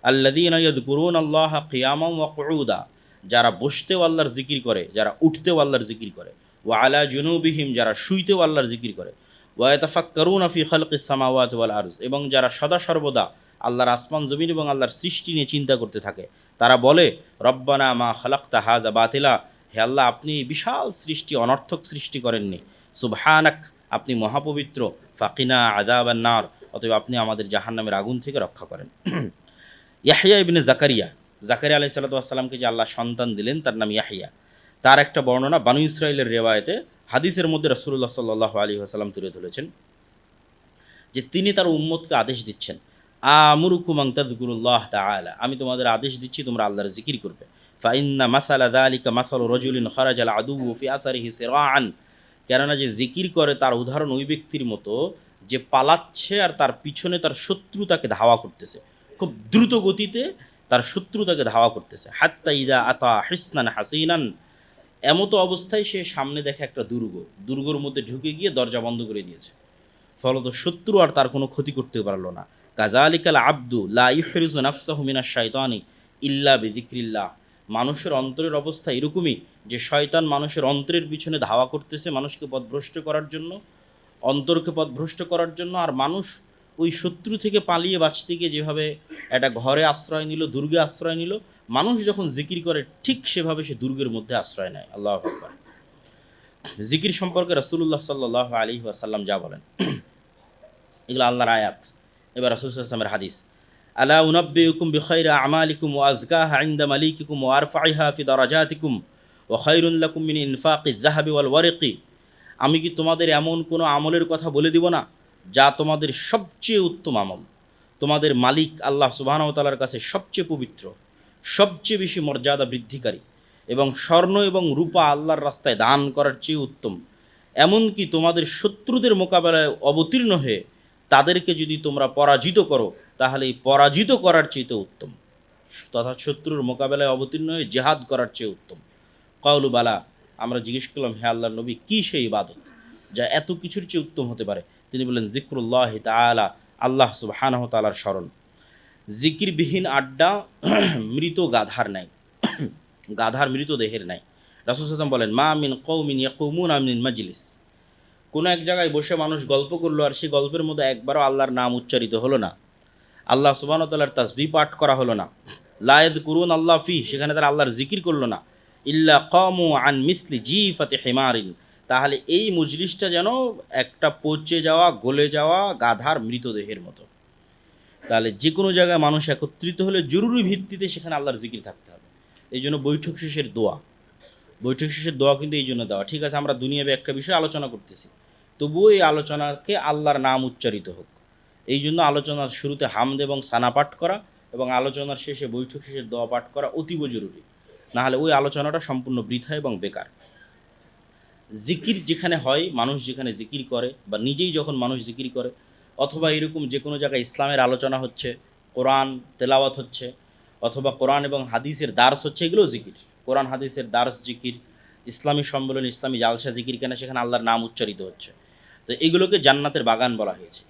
আল্লাযীনা ইয়াযকুরুনাল্লাহা কিয়ামান ওয়া কুউদা, যারা বসতেও আল্লাহর জিকির করে, যারা উঠতেও আল্লাহর জিকির করে, ওয়া আলা জুনুবিহিম, যারা শুইতেও আল্লাহর জিকির করে, ওয়া ইয়াতাফাক্কারুনা ফি খালকিস সামাওয়াতি ওয়াল আরজ, এবং যারা সদা সর্বদা আল্লাহর আসমান জমিন এবং আল্লাহর সৃষ্টি নিয়ে চিন্তা করতে থাকে। তারা বলে, রব্বানা মা খালাকতা হাযা বাতিলা, হে আল্লাহ আপনি এই বিশাল সৃষ্টি অনর্থক সৃষ্টি করেননি, সুবহানাক, আপনি মহাপবিত্র, ফাকিনা আযাবান নার, অতএব আপনি আমাদের জাহান্নামের আগুন থেকে রক্ষা করেন। ইয়াহইয়া ইবনে জাকারিয়া আলাইহিস সালাতু ওয়াস সালামকে যে আল্লাহ সন্তান দিলেন তার নাম ইয়াহইয়া, তার একটা বর্ণনা বানু ইসরাঈলের রিওয়ায়াতে, হাদিসের মধ্যে রাসূলুল্লাহ সাল্লাল্লাহু আলাইহি ওয়াসাল্লাম তুলে ধরেছেন যে তিনি তার উম্মতকে আদেশ দিচ্ছেন, আমুরুকুম আন তাযকুরুল্লাহ তাআলা, আমি তোমাদের আদেশ দিচ্ছি তোমরা আল্লাহর জিকির করবে। ফা ইন্না মাসালা যালিকা মাসালু রাজুলিন খারাজাল আদুউ ফি আসারিহি সিরাআন, কেননা যে জিকির করে তার উদাহরণ ওই ব্যক্তির মতো যে পালাচ্ছে আর তার পিছনে তার শত্রু তাকে ধাওয়া করতেছে, খুব দ্রুত গতিতে তার শত্রু তাকে ধাওয়া করতেছে। হাত্তা ইদা আতা হিসনান হাসিনান, এমতো অবস্থায় সে সামনে দেখে একটা দুর্গর মধ্যে ঢুকে গিয়ে দরজা বন্ধ করে দিয়েছে, ফলত শত্রু আর তার কোনো ক্ষতি করতে পারলো না। কাযালিকাল আবদু লা ইহরিজু নাফসাহু মিনাশ শাইতানি ইল্লা বিযিকরিল্লাহ, মানুষের অন্তরের অবস্থা এরকমই যে শয়তান মানুষের অন্তরের পিছনে ধাওয়া করতেছে মানুষকে পথভ্রষ্ট করার জন্য, অন্তরকে পথভ্রষ্ট করার জন্য। আর মানুষ ওই শত্রু থেকে পালিয়ে বাঁচতে গিয়ে যেভাবে একটা ঘরে আশ্রয় নিল, দুর্গে আশ্রয় নিল, মানুষ যখন জিকির করে ঠিক সেভাবে সে দুর্গের মধ্যে আশ্রয় নেয়। আল্লাহু আকবার। জিকির সম্পর্কে রাসূলুল্লাহ সাল্লাল্লাহু আলাইহি ওয়াসাল্লাম যা বলেন এগুলো আল্লাহর আয়াত। এবার রাসূল সাল্লাল্লাহু আলাইহি ওয়াসাল্লামের হাদিস, আলা উনাব্বিউকুম বিখাইরি আমালিকুম ওয়া আযকাহা ইনদা মালিকিকুম ওয়া আরফাইহা ফি দারাজাতিকুম ওয়া খায়রুন লাকুম মিন ইনফাকিয যাহাবি ওয়াল ওয়ারিকি, আমি কি তোমাদের এমন কোনো আমলের কথা বলে দিব না যা তোমাদের সবচেয়ে উত্তম আমল, তোমাদের মালিক আল্লাহ সুবহানাহু ওয়া তাআলার কাছে সবচেয়ে পবিত্র, সবচেয়ে বেশি মর্যাদা বৃদ্ধিকারী, এবং স্বর্ণ এবং রূপা আল্লাহর রাস্তায় দান করার চেয়ে উত্তম। এমনকি তোমাদের শত্রুদের মোকাবেলায় অবতীর্ণ হয়ে তাদেরকে যদি তোমরা পরাজিত করো তাহলে এই পরাজিত করার চেয়ে উত্তম, তথা শত্রুর মোকাবেলায় অবতীর্ণ হয়ে জেহাদ করার চেয়ে উত্তম। কাউলু বালা, আমরা জিজ্ঞেস করলাম, হে আল্লাহর নবী, কী সেই ইবাদত যা এত কিছুর চেয়ে উত্তম হতে পারে? তিনি বললেন, জিক্রুল্লাহ তাআলা, আল্লাহ সুবহানাহু তাআলার স্মরণ। জিকিরবিহীন আড্ডা মৃত গাধার নাই, গাধার মৃতদেহের নাই। রাসূল সাল্লাল্লাহু আলাইহি ওয়াসাল্লাম বলেন, মা মিন কওমিন ইয়াকুমুনা মিন মাজলিস, কোনো এক জায়গায় বসে মানুষ গল্প করলো আর সেই গল্পের মধ্যে একবারও আল্লাহর নাম উচ্চারিত হলো না, আল্লাহ সুবহানাহু ওয়া তাআলার তাসবিহ পাঠ করা হলো না, লা ইয়াযকুরুন আল্লাহ ফি, সেখানে তারা আল্লাহর জিকির করলো না, ইল্লা কামু আন মিসলি জিফাতি হিমারিন, তাহলে এই মজলিসটা যেন একটা পচে যাওয়া গলে যাওয়া গাধার মৃতদেহের মতো। তাহলে যে কোনো জায়গায় মানুষ একত্রিত হলে জরুরি ভিত্তিতে সেখানে আল্লাহর জিকির থাকতে হবে। এই জন্য বৈঠক শেষের দোয়া, বৈঠক শেষের দোয়া কিন্তু এই জন্য দেওয়া। ঠিক আছে, আমরা দুনিয়াবে একটা বিষয় আলোচনা করতেছি, তবুও এই আলোচনাকে আল্লাহর নাম উচ্চারিত হোক, এই জন্য আলোচনার শুরুতে হামদ এবং সানা পাঠ করা এবং আলোচনার শেষে বৈঠক শেষের দোয়া পাঠ করা অতীব জরুরি। নাহলে ওই আলোচনাটা সম্পূর্ণ বৃথা এবং বেকার। জিকির যেখানে হয়, মানুষ যেখানে জিকির করে, বা নিজেই যখন মানুষ জিকির করে, অথবা এরকম যে কোনো জায়গায় ইসলামের আলোচনা হচ্ছে, কোরআন তেলাওয়াত হচ্ছে, অথবা কোরআন এবং হাদিসের দার্স হচ্ছে, এগুলোও জিকির। কোরআন হাদিসের দার্স জিকির, ইসলামী সম্মেলন, ইসলামী জালসা জিকির, কেন সেখানে আল্লাহর নাম উচ্চারিত হচ্ছে। তো এগুলোকে জান্নাতের বাগান বলা হয়েছে।